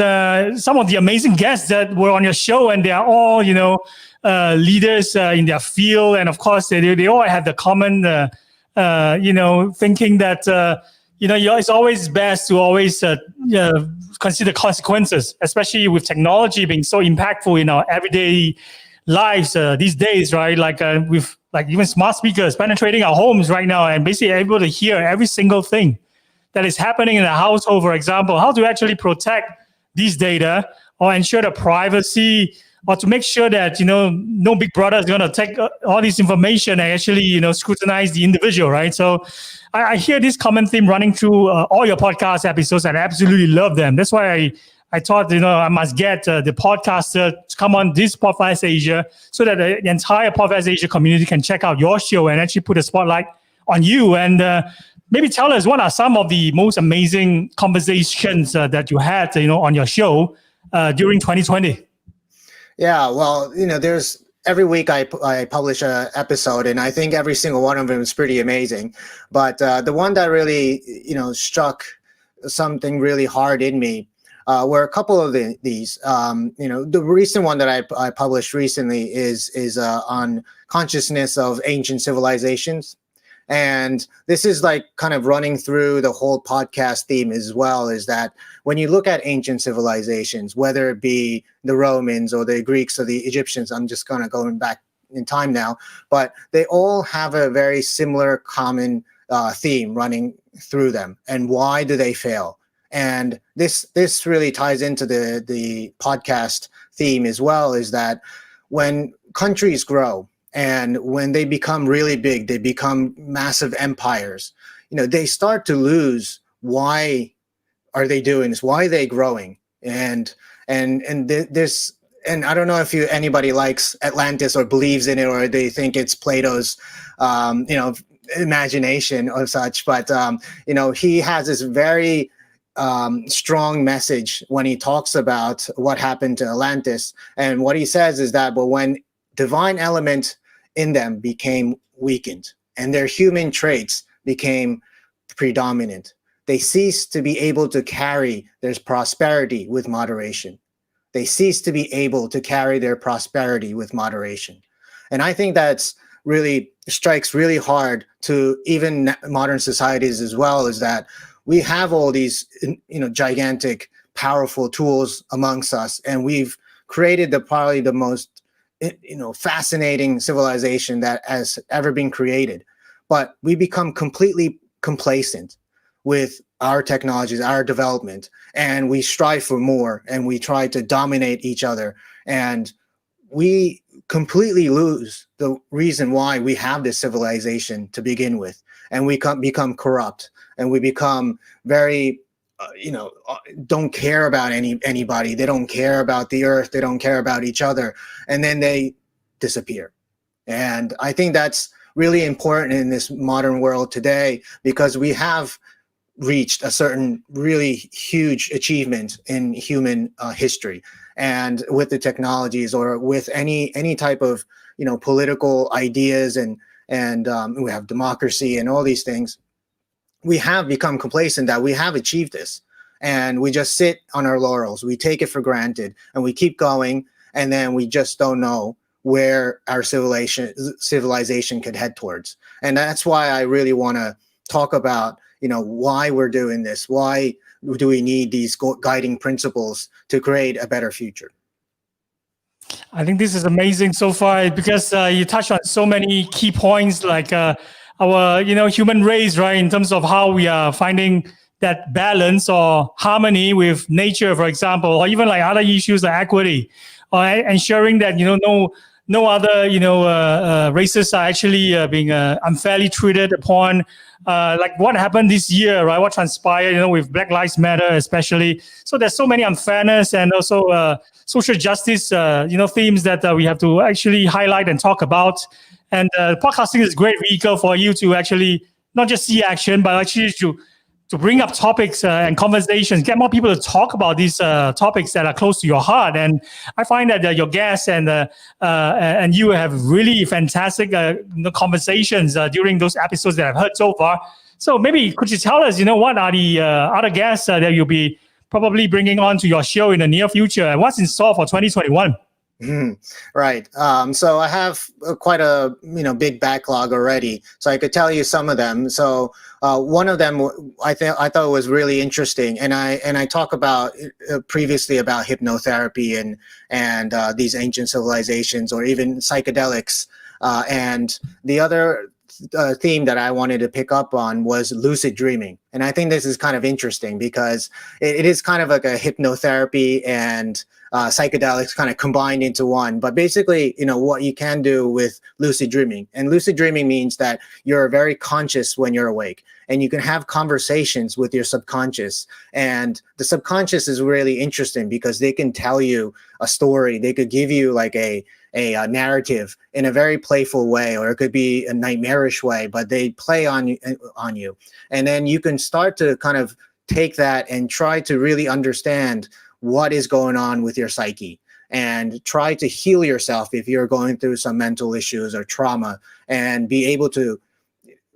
some of the amazing guests that were on your show, and they are all leaders in their field, and of course they all have the common thinking that it's always best to always consider consequences, especially with technology being so impactful in our everyday lives these days, right? Like with like even smart speakers penetrating our homes right now, and basically able to hear every single thing that is happening in the household. For example, how to actually protect these data or ensure the privacy, or to make sure that no big brother is going to take all this information and actually scrutinize the individual, right? So I hear this common theme running through all your podcast episodes, and I absolutely love them. That's why I thought I must get the podcaster to come on this PodFest Asia, so that the entire PodFest Asia community can check out your show and actually put a spotlight on you. And maybe tell us, what are some of the most amazing conversations that you had on your show during 2020? Yeah, well, there's every week I publish an episode, and I think every single one of them is pretty amazing. But the one that really, struck something really hard in me were a couple of these. The recent one that I published recently is on consciousness of ancient civilizations. And this is like kind of running through the whole podcast theme as well, is that when you look at ancient civilizations, whether it be the Romans or the Greeks or the Egyptians, I'm just kind of going back in time now, but they all have a very similar common theme running through them. And why do they fail? And this really ties into the podcast theme as well, is that when countries grow, and when they become really big, they become massive empires, they start to lose, why are they doing this? Why are they growing? And this, and I don't know if anybody likes Atlantis or believes in it, or they think it's Plato's, imagination or such. But, he has this very strong message when he talks about what happened to Atlantis. And what he says is that, but when divine element in them became weakened and their human traits became predominant, they ceased to be able to carry their prosperity with moderation. They ceased to be able to carry their prosperity with moderation. And I think that's really strikes really hard to even modern societies as well is that we have all these, gigantic, powerful tools amongst us, and we've created probably the most, fascinating civilization that has ever been created. But we become completely complacent with our technologies, our development, and we strive for more, and we try to dominate each other, and we completely lose the reason why we have this civilization to begin with, and we become corrupt, and we become very don't care about anybody. They don't care about the earth, they don't care about each other, and then they disappear. And I think that's really important in this modern world today, because we have reached a certain really huge achievement in human history, and with the technologies or with any type of political ideas, and we have democracy and all these things. We have become complacent that we have achieved this, and we just sit on our laurels. We take it for granted, and we keep going, and then we just don't know where our civilization could head towards. And that's why I really want to talk about why we're doing this. Why do we need these guiding principles to create a better future? I think this is amazing so far, because you touched on so many key points, like our human race, right, in terms of how we are finding that balance or harmony with nature, for example, or even like other issues like equity, or ensuring that no other races are actually being unfairly treated upon, like what happened this year, right? What transpired, with Black Lives Matter especially. So there's so many unfairness and also social justice, themes that we have to actually highlight and talk about. And podcasting is a great vehicle for you to actually not just see action, but actually to bring up topics and conversations, get more people to talk about these topics that are close to your heart. And I find that your guests and you have really fantastic conversations during those episodes that I've heard so far. So maybe could you tell us, what are the other guests that you'll be probably bringing on to your show in the near future, and what's in store for 2021? Right. So I have quite a big backlog already. So I could tell you some of them. So one of them I thought was really interesting, and I talk about previously about hypnotherapy and these ancient civilizations, or even psychedelics. And the other theme that I wanted to pick up on was lucid dreaming. And I think this is kind of interesting because it is kind of like a hypnotherapy and psychedelics kind of combined into one. But basically, what you can do with lucid dreaming. And lucid dreaming means that you're very conscious when you're awake, and you can have conversations with your subconscious. And the subconscious is really interesting because they can tell you a story. They could give you like a narrative in a very playful way, or it could be a nightmarish way, but they play on you. And then you can start to kind of take that and try to really understand what is going on with your psyche, and try to heal yourself if you're going through some mental issues or trauma, and be able to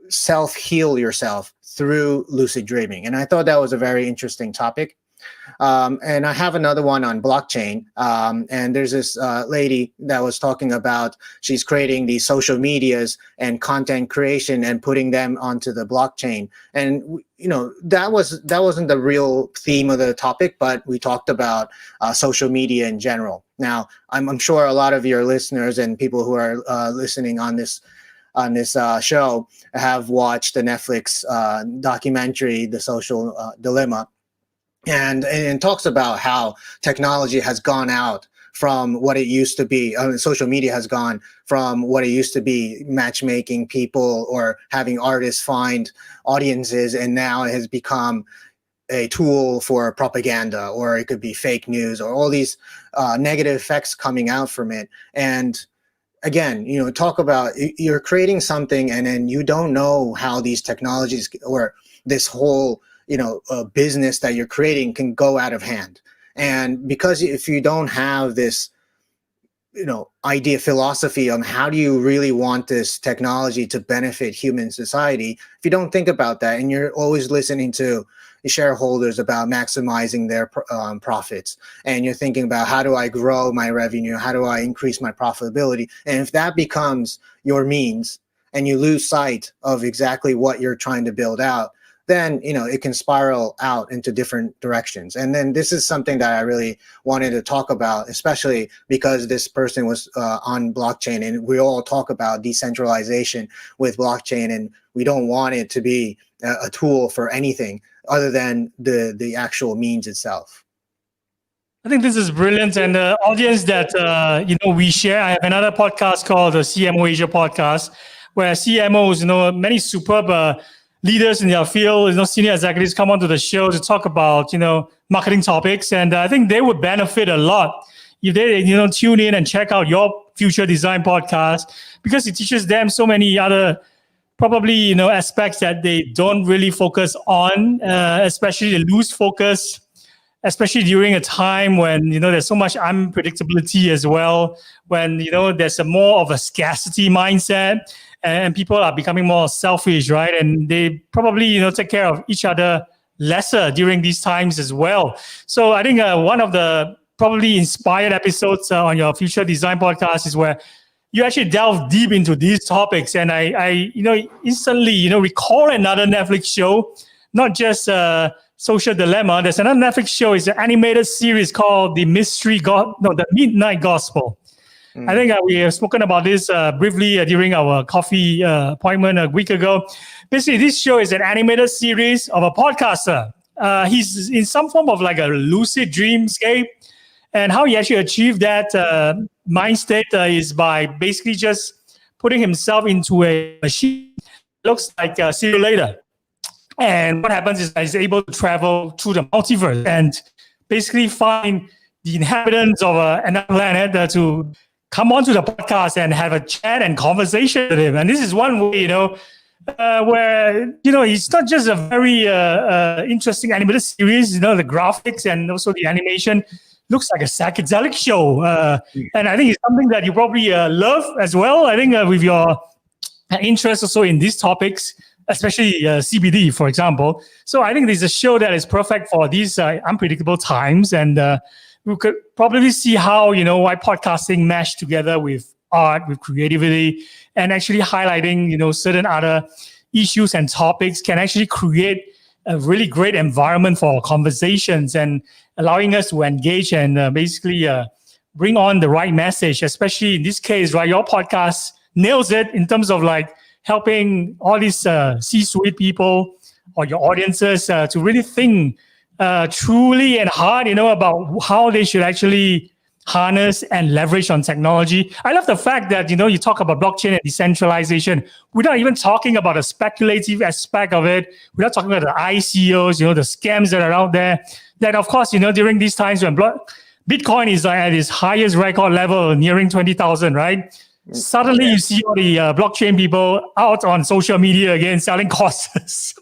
self-heal yourself through lucid dreaming. And I thought that was a very interesting topic. And I have another one on blockchain. And there's this lady that was talking about, she's creating these social medias and content creation and putting them onto the blockchain. And that wasn't the real theme of the topic, but we talked about social media in general. Now, I'm sure a lot of your listeners and people who are listening on this show have watched the Netflix documentary, The Social Dilemma. And it talks about how technology has gone out from what it used to be. Social media has gone from what it used to be, matchmaking people or having artists find audiences, and now it has become a tool for propaganda, or it could be fake news, or all these negative effects coming out from it. And again, talk about you're creating something, and then you don't know how these technologies or this whole business that you're creating can go out of hand. And because if you don't have this, idea, philosophy on how do you really want this technology to benefit human society, if you don't think about that, and you're always listening to, shareholders about maximizing their profits, and you're thinking about how do I grow my revenue, how do I increase my profitability, and if that becomes your means and you lose sight of exactly what you're trying to build out, then it can spiral out into different directions. And then this is something that I really wanted to talk about, especially because this person was on blockchain, and we all talk about decentralization with blockchain, and we don't want it to be a tool for anything other than the actual means itself. I think this is brilliant, and the audience that we share. I have another podcast called the CMO Asia podcast, where CMOs, many superb leaders in their field, senior executives come onto the show to talk about, marketing topics. And I think they would benefit a lot if they, tune in and check out your Future Design podcast, because it teaches them so many other probably, aspects that they don't really focus on, especially they lose focus, especially during a time when, there's so much unpredictability as well, when, there's more of a scarcity mindset, and people are becoming more selfish, right? And they probably, take care of each other lesser during these times as well. So I think one of the probably inspired episodes on your Future Design podcast is where you actually delve deep into these topics. And I instantly, recall another Netflix show, not just Social Dilemma. There's another Netflix show. It's an animated series called The Midnight Gospel. I think we have spoken about this briefly during our coffee appointment a week ago. Basically, this show is an animated series of a podcaster. He's in some form of like a lucid dreamscape. And how he actually achieved that mind state is by basically just putting himself into a machine that looks like a simulator. And what happens is that he's able to travel through the multiverse and basically find the inhabitants of another planet to come onto the podcast and have a chat and conversation with him. And this is one way, where, it's not just a very interesting animated series, the graphics and also the animation looks like a psychedelic show. And I think it's something that you probably love as well. I think with your interest also in these topics, especially CBD, for example. So I think there's a show that is perfect for these unpredictable times. And we could probably see how, why podcasting mesh together with art, with creativity, and actually highlighting, certain other issues and topics can actually create a really great environment for conversations and allowing us to engage and basically bring on the right message, especially in this case, right? Your podcast nails it in terms of like helping all these C-suite people or your audiences to really think truly and hard, about how they should actually harness and leverage on technology. I love the fact that, you talk about blockchain and decentralization. We're not even talking about a speculative aspect of it. We're not talking about the ICOs, the scams that are out there. That, of course, during these times when Bitcoin is at its highest record level, nearing 20,000, right? Suddenly you see all the blockchain people out on social media again, selling courses.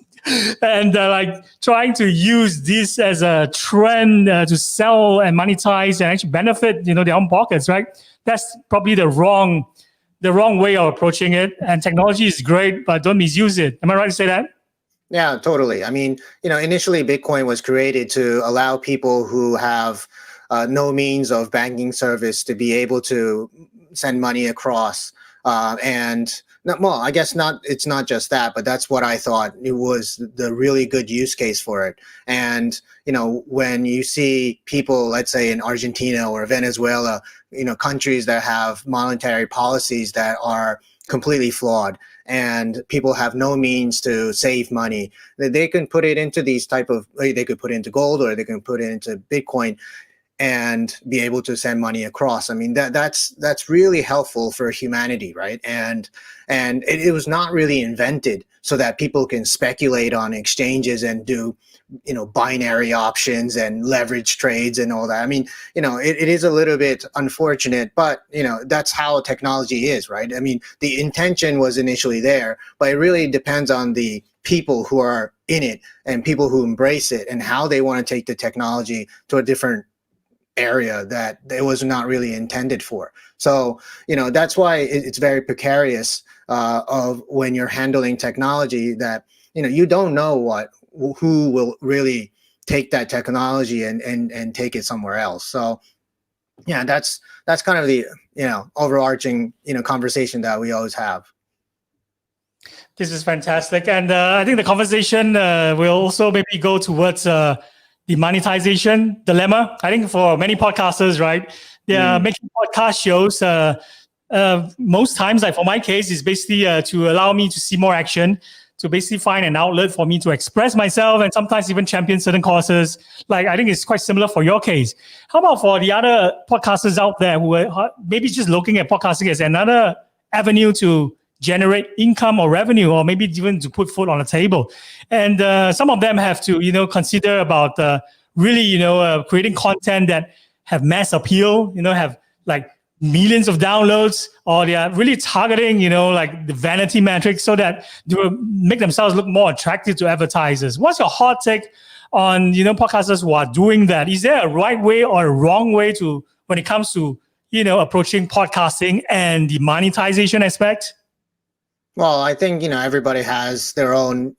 And like trying to use this as a trend to sell and monetize and actually benefit, their own pockets, right? That's probably the wrong way of approaching it. And technology is great, but don't misuse it. Am I right to say that? Yeah, totally. I mean, initially Bitcoin was created to allow people who have no means of banking service to be able to send money across. I guess not. It's not just that, but that's what I thought it was the really good use case for it. And, when you see people, let's say in Argentina or Venezuela, countries that have monetary policies that are completely flawed and people have no means to save money, they can put it into they could put it into gold or they can put it into Bitcoin and be able to send money across. I mean, that's really helpful for humanity, right? And it was not really invented so that people can speculate on exchanges and do, binary options and leverage trades and all that. I mean, it is a little bit unfortunate, but, that's how technology is, right? I mean, the intention was initially there, but it really depends on the people who are in it and people who embrace it and how they want to take the technology to a different area that it was not really intended for. So, that's why it's very precarious of when you're handling technology that, you don't know who will really take that technology and take it somewhere else. So yeah, that's kind of the, overarching, conversation that we always have. This is fantastic. And I think the conversation will also maybe go towards the monetization dilemma. I think for many podcasters, right, they are making podcast shows. Most times, like for my case, is basically to allow me to see more action, to basically find an outlet for me to express myself and sometimes even champion certain causes. Like, I think it's quite similar for your case. How about for the other podcasters out there who are maybe just looking at podcasting as another avenue to generate income or revenue, or maybe even to put food on the table? And some of them have to, consider about really, creating content that have mass appeal, have like millions of downloads, or they are really targeting, like the vanity metrics so that they will make themselves look more attractive to advertisers. What's your hot take on, podcasters who are doing that? Is there a right way or a wrong way to, when it comes to, approaching podcasting and the monetization aspect? Well, I think, everybody has their own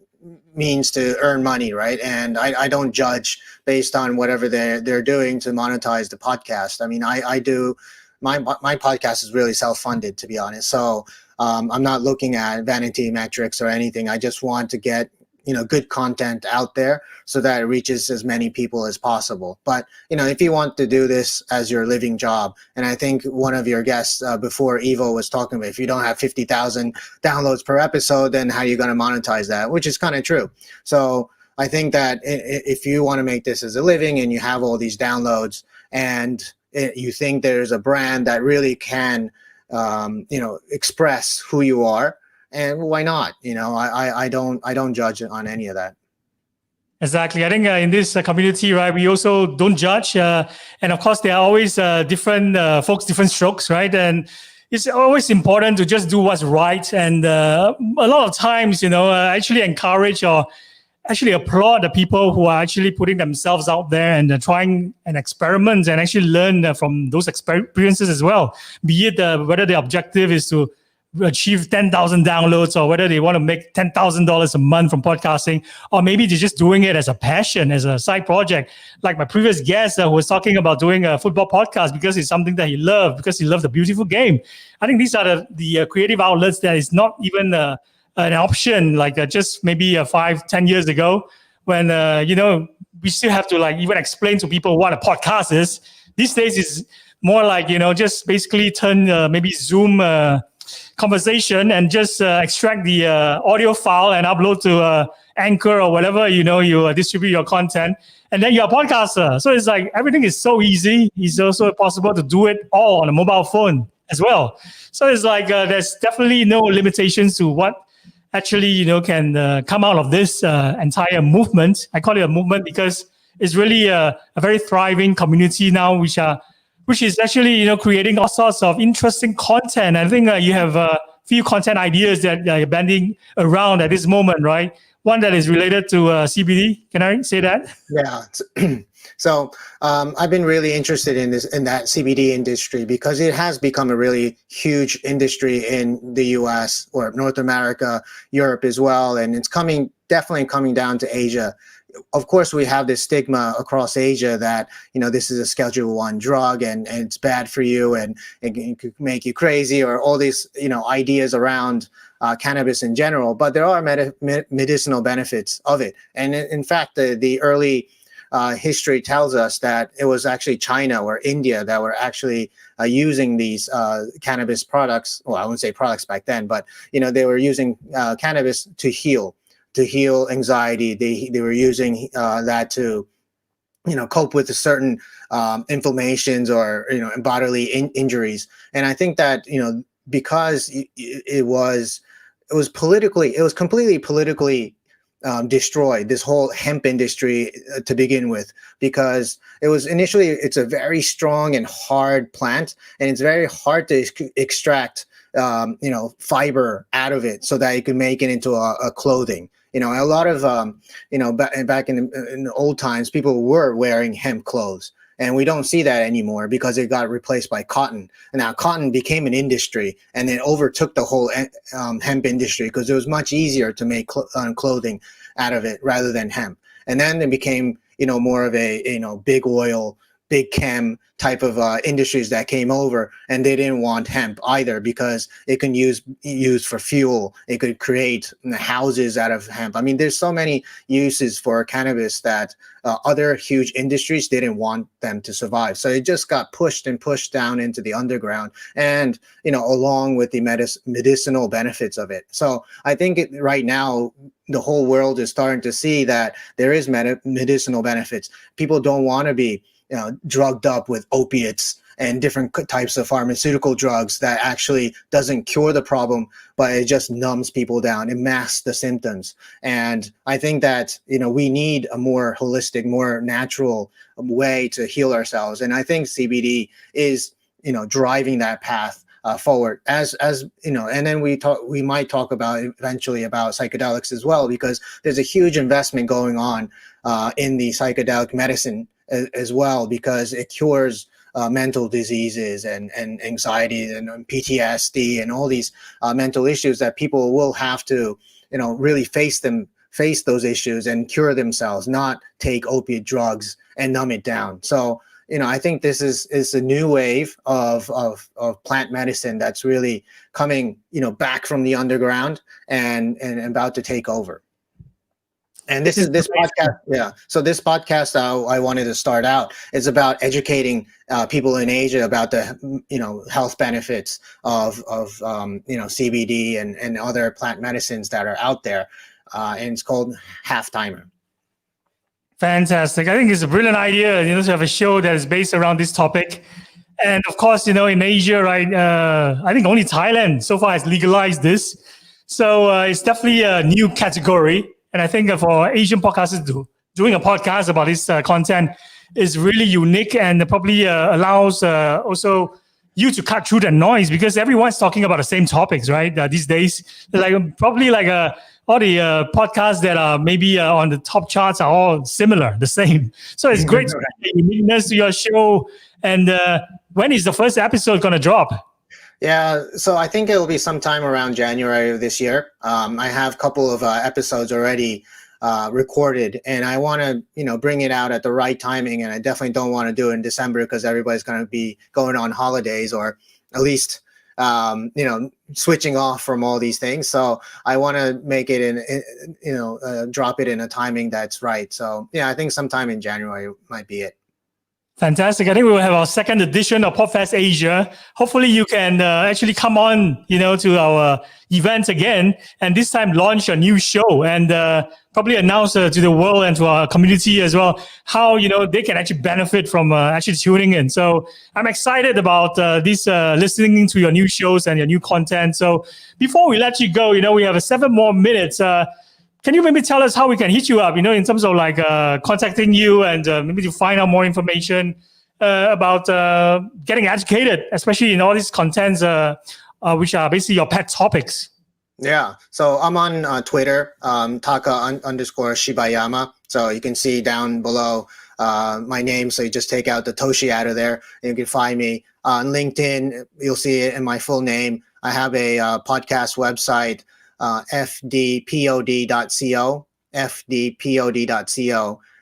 means to earn money, right? And I don't judge based on whatever they're doing to monetize the podcast. I mean, I do. My podcast is really self-funded, to be honest. So I'm not looking at vanity metrics or anything. I just want to get, good content out there so that it reaches as many people as possible. But, if you want to do this as your living job, and I think one of your guests before Evo was talking about, if you don't have 50,000 downloads per episode, then how are you going to monetize that? Which is kind of true. So I think that if you want to make this as a living and you have all these downloads and you think there's a brand that really can, express who you are, and why not? I don't judge on any of that. Exactly. I think in this community, right, we also don't judge. And of course, there are always different folks, different strokes, right? And it's always important to just do what's right. And a lot of times, I actually encourage or actually applaud the people who are actually putting themselves out there and trying an experiment and actually learn from those experiences as well. Be it whether the objective is to achieve 10,000 downloads, or whether they want to make $10,000 a month from podcasting, or maybe they're just doing it as a passion, as a side project. Like my previous guest who was talking about doing a football podcast because it's something that he loved, because he loved the beautiful game. I think these are the creative outlets that is not even an option like just maybe 5-10 years ago when, we still have to like even explain to people what a podcast is. These days is more like, just basically turn maybe Zoom conversation and just extract the audio file and upload to Anchor or whatever, you distribute your content, and then you're a podcaster. So it's like everything is so easy. It's also possible to do it all on a mobile phone as well. So it's like there's definitely no limitations to what actually, can come out of this entire movement. I call it a movement because it's really a very thriving community now, which is actually, creating all sorts of interesting content. I think you have a few content ideas that you're banding around at this moment, right? One that is related to CBD. Can I say that? Yeah. So I've been really interested in that CBD industry because it has become a really huge industry in the US or North America, Europe as well. And it's definitely coming down to Asia. Of course, we have this stigma across Asia that, this is a Schedule I drug and it's bad for you and it could make you crazy, or all these, ideas around cannabis in general. But there are medicinal benefits of it. And in fact, the early history tells us that it was actually China or India that were actually using these cannabis products. Well, I wouldn't say products back then, but, they were using cannabis to heal anxiety. They were using that to, cope with certain inflammations or, bodily injuries. And I think that, because it was completely politically destroyed, this whole hemp industry to begin with, because it's a very strong and hard plant, and it's very hard to extract fiber out of it so that you can make it into a clothing. A lot of back in the old times, people were wearing hemp clothes, and we don't see that anymore because it got replaced by cotton. And now cotton became an industry, and it overtook the whole hemp industry because it was much easier to make clothing. out of it rather than hemp. And then it became, more of a, big oil, big chem type of industries that came over, and they didn't want hemp either because it can use for fuel. It could create houses out of hemp. I mean, there's so many uses for cannabis that other huge industries didn't want them to survive. So it just got pushed down into the underground, and along with the medicinal benefits of it. So I think right now the whole world is starting to see that there is medicinal benefits. People don't want to be drugged up with opiates and different types of pharmaceutical drugs that actually doesn't cure the problem, but it just numbs people down. It masks the symptoms. And I think that, we need a more holistic, more natural way to heal ourselves. And I think CBD is, driving that path forward as and then we might talk about eventually about psychedelics as well, because there's a huge investment going on in the psychedelic medicine as well, because it cures mental diseases and anxiety and PTSD and all these mental issues that people will have to, really face those issues and cure themselves, not take opiate drugs and numb it down. So, I think this is a new wave of plant medicine that's really coming, back from the underground and about to take over. And this podcast, yeah. So this podcast I wanted to start out is about educating people in Asia about the health benefits of CBD and other plant medicines that are out there, and it's called Half Timer. Fantastic. I think it's a brilliant idea, to have a show that is based around this topic. And of course, in Asia, right, I think only Thailand so far has legalized this. So it's definitely a new category. And I think for Asian podcasters doing a podcast about this content is really unique, and probably allows also you to cut through the noise, because everyone's talking about the same topics, right? These days, probably all the podcasts that are maybe on the top charts are all similar, the same. So it's great to have the uniqueness to your show. And when is the first episode going to drop? Yeah, so I think it'll be sometime around January of this year. I have a couple of episodes already recorded, and I want to, bring it out at the right timing. And I definitely don't want to do it in December because everybody's going to be going on holidays, or at least, switching off from all these things. So I want to make it drop it in a timing that's right. So yeah, I think sometime in January might be it. Fantastic. I think we will have our second edition of PodFest Asia. Hopefully you can actually come on, to our events again, and this time launch a new show and probably announce to the world and to our community as well how, they can actually benefit from actually tuning in. So I'm excited about this listening to your new shows and your new content. So before we let you go, we have 7 more minutes. Can you maybe tell us how we can hit you up, in terms of contacting you and maybe to find out more information about getting educated, especially in all these contents, which are basically your pet topics? Yeah, so I'm on Twitter, Taka_Shibayama. So you can see down below my name. So you just take out the Toshi out of there and you can find me. On LinkedIn, you'll see it in my full name. I have a podcast website, fdpod.co,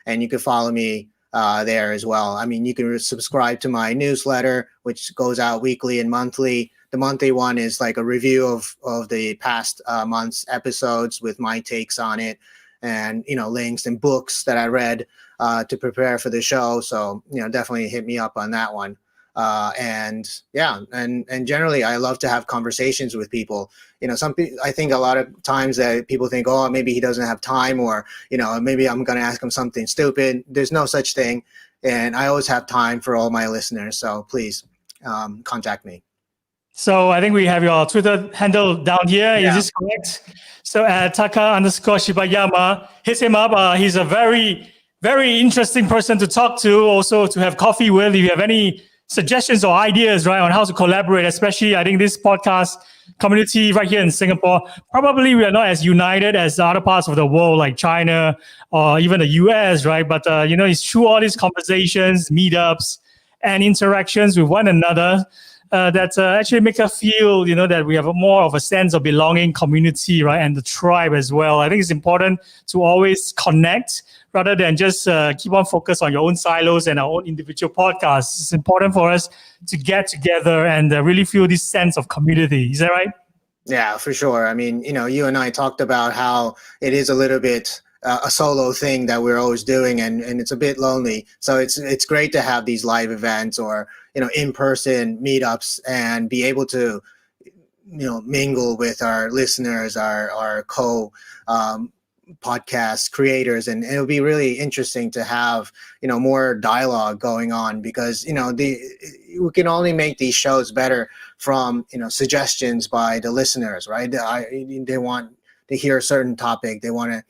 and you can follow me there as well. I mean, you can subscribe to my newsletter, which goes out weekly and monthly. The monthly one is like a review of the past month's episodes with my takes on it, and links and books that I read to prepare for the show. So definitely hit me up on that one. And generally I love to have conversations with people. I think a lot of times that people think, oh, maybe he doesn't have time, or, maybe I'm going to ask him something stupid. There's no such thing. And I always have time for all my listeners. So please contact me. So I think we have your Twitter handle down here. Yeah. Is this correct? So Taka_Shibayama, hit him up. He's a very, very interesting person to talk to, also to have coffee with. If you have any suggestions or ideas, right, on how to collaborate, especially I think this podcast community right here in Singapore, probably we are not as united as other parts of the world like China or even the US, right? But, it's through all these conversations, meetups, and interactions with one another that actually make us feel, that we have more of a sense of belonging, community, right, and the tribe as well. I think it's important to always connect rather than just keep on focus on your own silos and our own individual podcasts. It's important for us to get together and really feel this sense of community. Is that right? Yeah, for sure. I mean, you and I talked about how it is a little bit a solo thing that we're always doing, and it's a bit lonely. So it's great to have these live events or in-person meetups and be able to mingle with our listeners, our podcast creators, and it'll be really interesting to have more dialogue going on, because we can only make these shows better from suggestions by the listeners, right? They want to hear a certain topic, they want to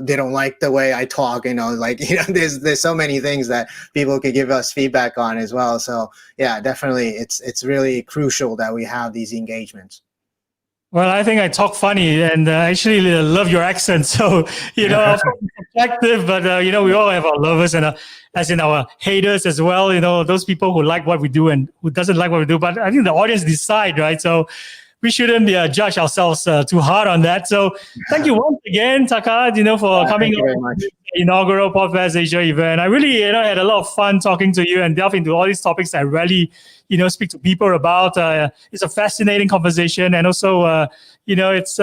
they don't like the way I talk, there's so many things that people could give us feedback on as well. So yeah, definitely it's really crucial that we have these engagements. Well, I think I talk funny, and I actually love your accent. So, subjective, but, we all have our lovers and as in our haters as well, those people who like what we do and who doesn't like what we do. But I think the audience decide, right? So we shouldn't judge ourselves too hard on that. So thank you once again, Taka, for coming on the inaugural PodFest Asia event. I really, had a lot of fun talking to you and delve into all these topics I rarely, speak to people about. It's a fascinating conversation, and also, it's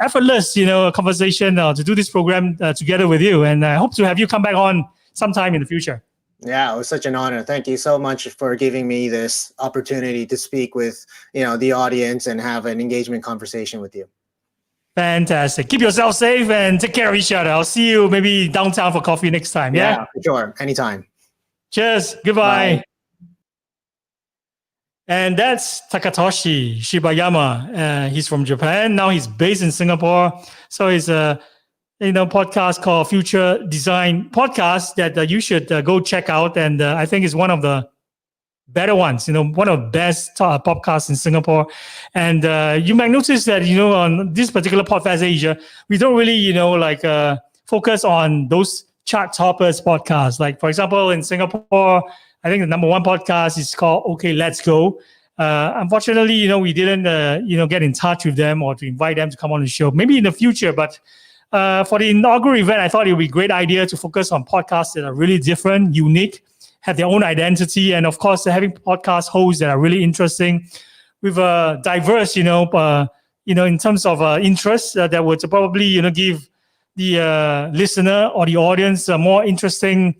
effortless, a conversation to do this program together with you. And I hope to have you come back on sometime in the future. Yeah, it was such an honor. Thank you so much for giving me this opportunity to speak with, the audience and have an engagement conversation with you. Fantastic. Keep yourself safe and take care of each other. I'll see you maybe downtown for coffee next time. Yeah, for sure. Anytime. Cheers. Goodbye. Bye. And that's Takatoshi Shibayama. He's from Japan. Now he's based in Singapore. So he's a podcast called Future Design Podcast that you should go check out. And I think it's one of the better ones, one of the best podcasts in Singapore. And you might notice that, on this particular PodFest Asia, we don't really, focus on those chart toppers podcasts. Like, for example, in Singapore, I think the number one podcast is called Okay, Let's Go. Unfortunately, we didn't, get in touch with them or to invite them to come on the show. Maybe in the future, but for the inaugural event, I thought it would be a great idea to focus on podcasts that are really different, unique, have their own identity, and of course, having podcast hosts that are really interesting with diverse, in terms of interests that would probably, give the listener or the audience more interesting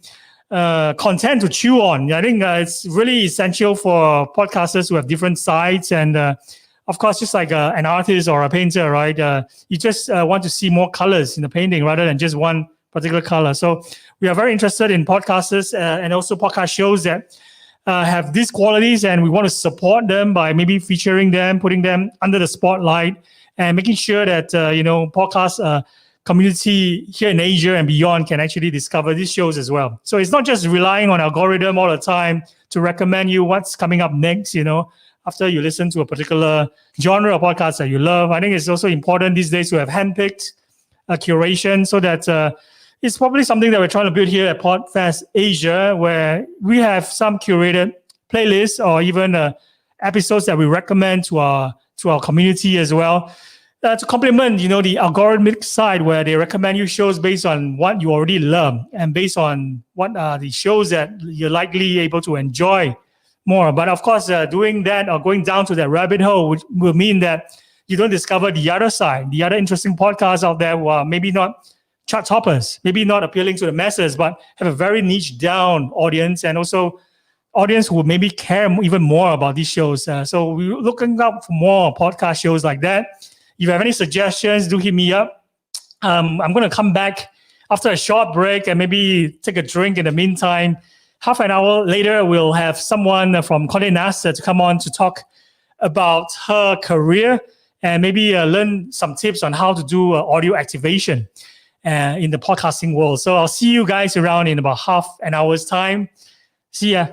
content to chew on. I think it's really essential for podcasters who have different sides, and of course, just like an artist or a painter, right? You just want to see more colors in the painting rather than just one particular color. So we are very interested in podcasters and also podcast shows that have these qualities, and we want to support them by maybe featuring them, putting them under the spotlight, and making sure that podcast community here in Asia and beyond can actually discover these shows as well. So it's not just relying on algorithm all the time to recommend you what's coming up next, after you listen to a particular genre of podcast that you love. I think it's also important these days to have handpicked a curation, so that it's probably something that we're trying to build here at PodFest Asia, where we have some curated playlists or even episodes that we recommend to our community as well. To complement, the algorithmic side, where they recommend you shows based on what you already love and based on what are the shows that you're likely able to enjoy more. But of course, doing that or going down to that rabbit hole will mean that you don't discover the other side, the other interesting podcasts out there who are maybe not chart toppers, maybe not appealing to the masses, but have a very niche down audience, and also audience who maybe care even more about these shows. So we're looking up for more podcast shows like that. If you have any suggestions, do hit me up. I'm going to come back after a short break and maybe take a drink in the meantime. Half an hour later, we'll have someone from Condé Nast to come on to talk about her career and maybe learn some tips on how to do audio activation in the podcasting world. So I'll see you guys around in about half an hour's time. See ya.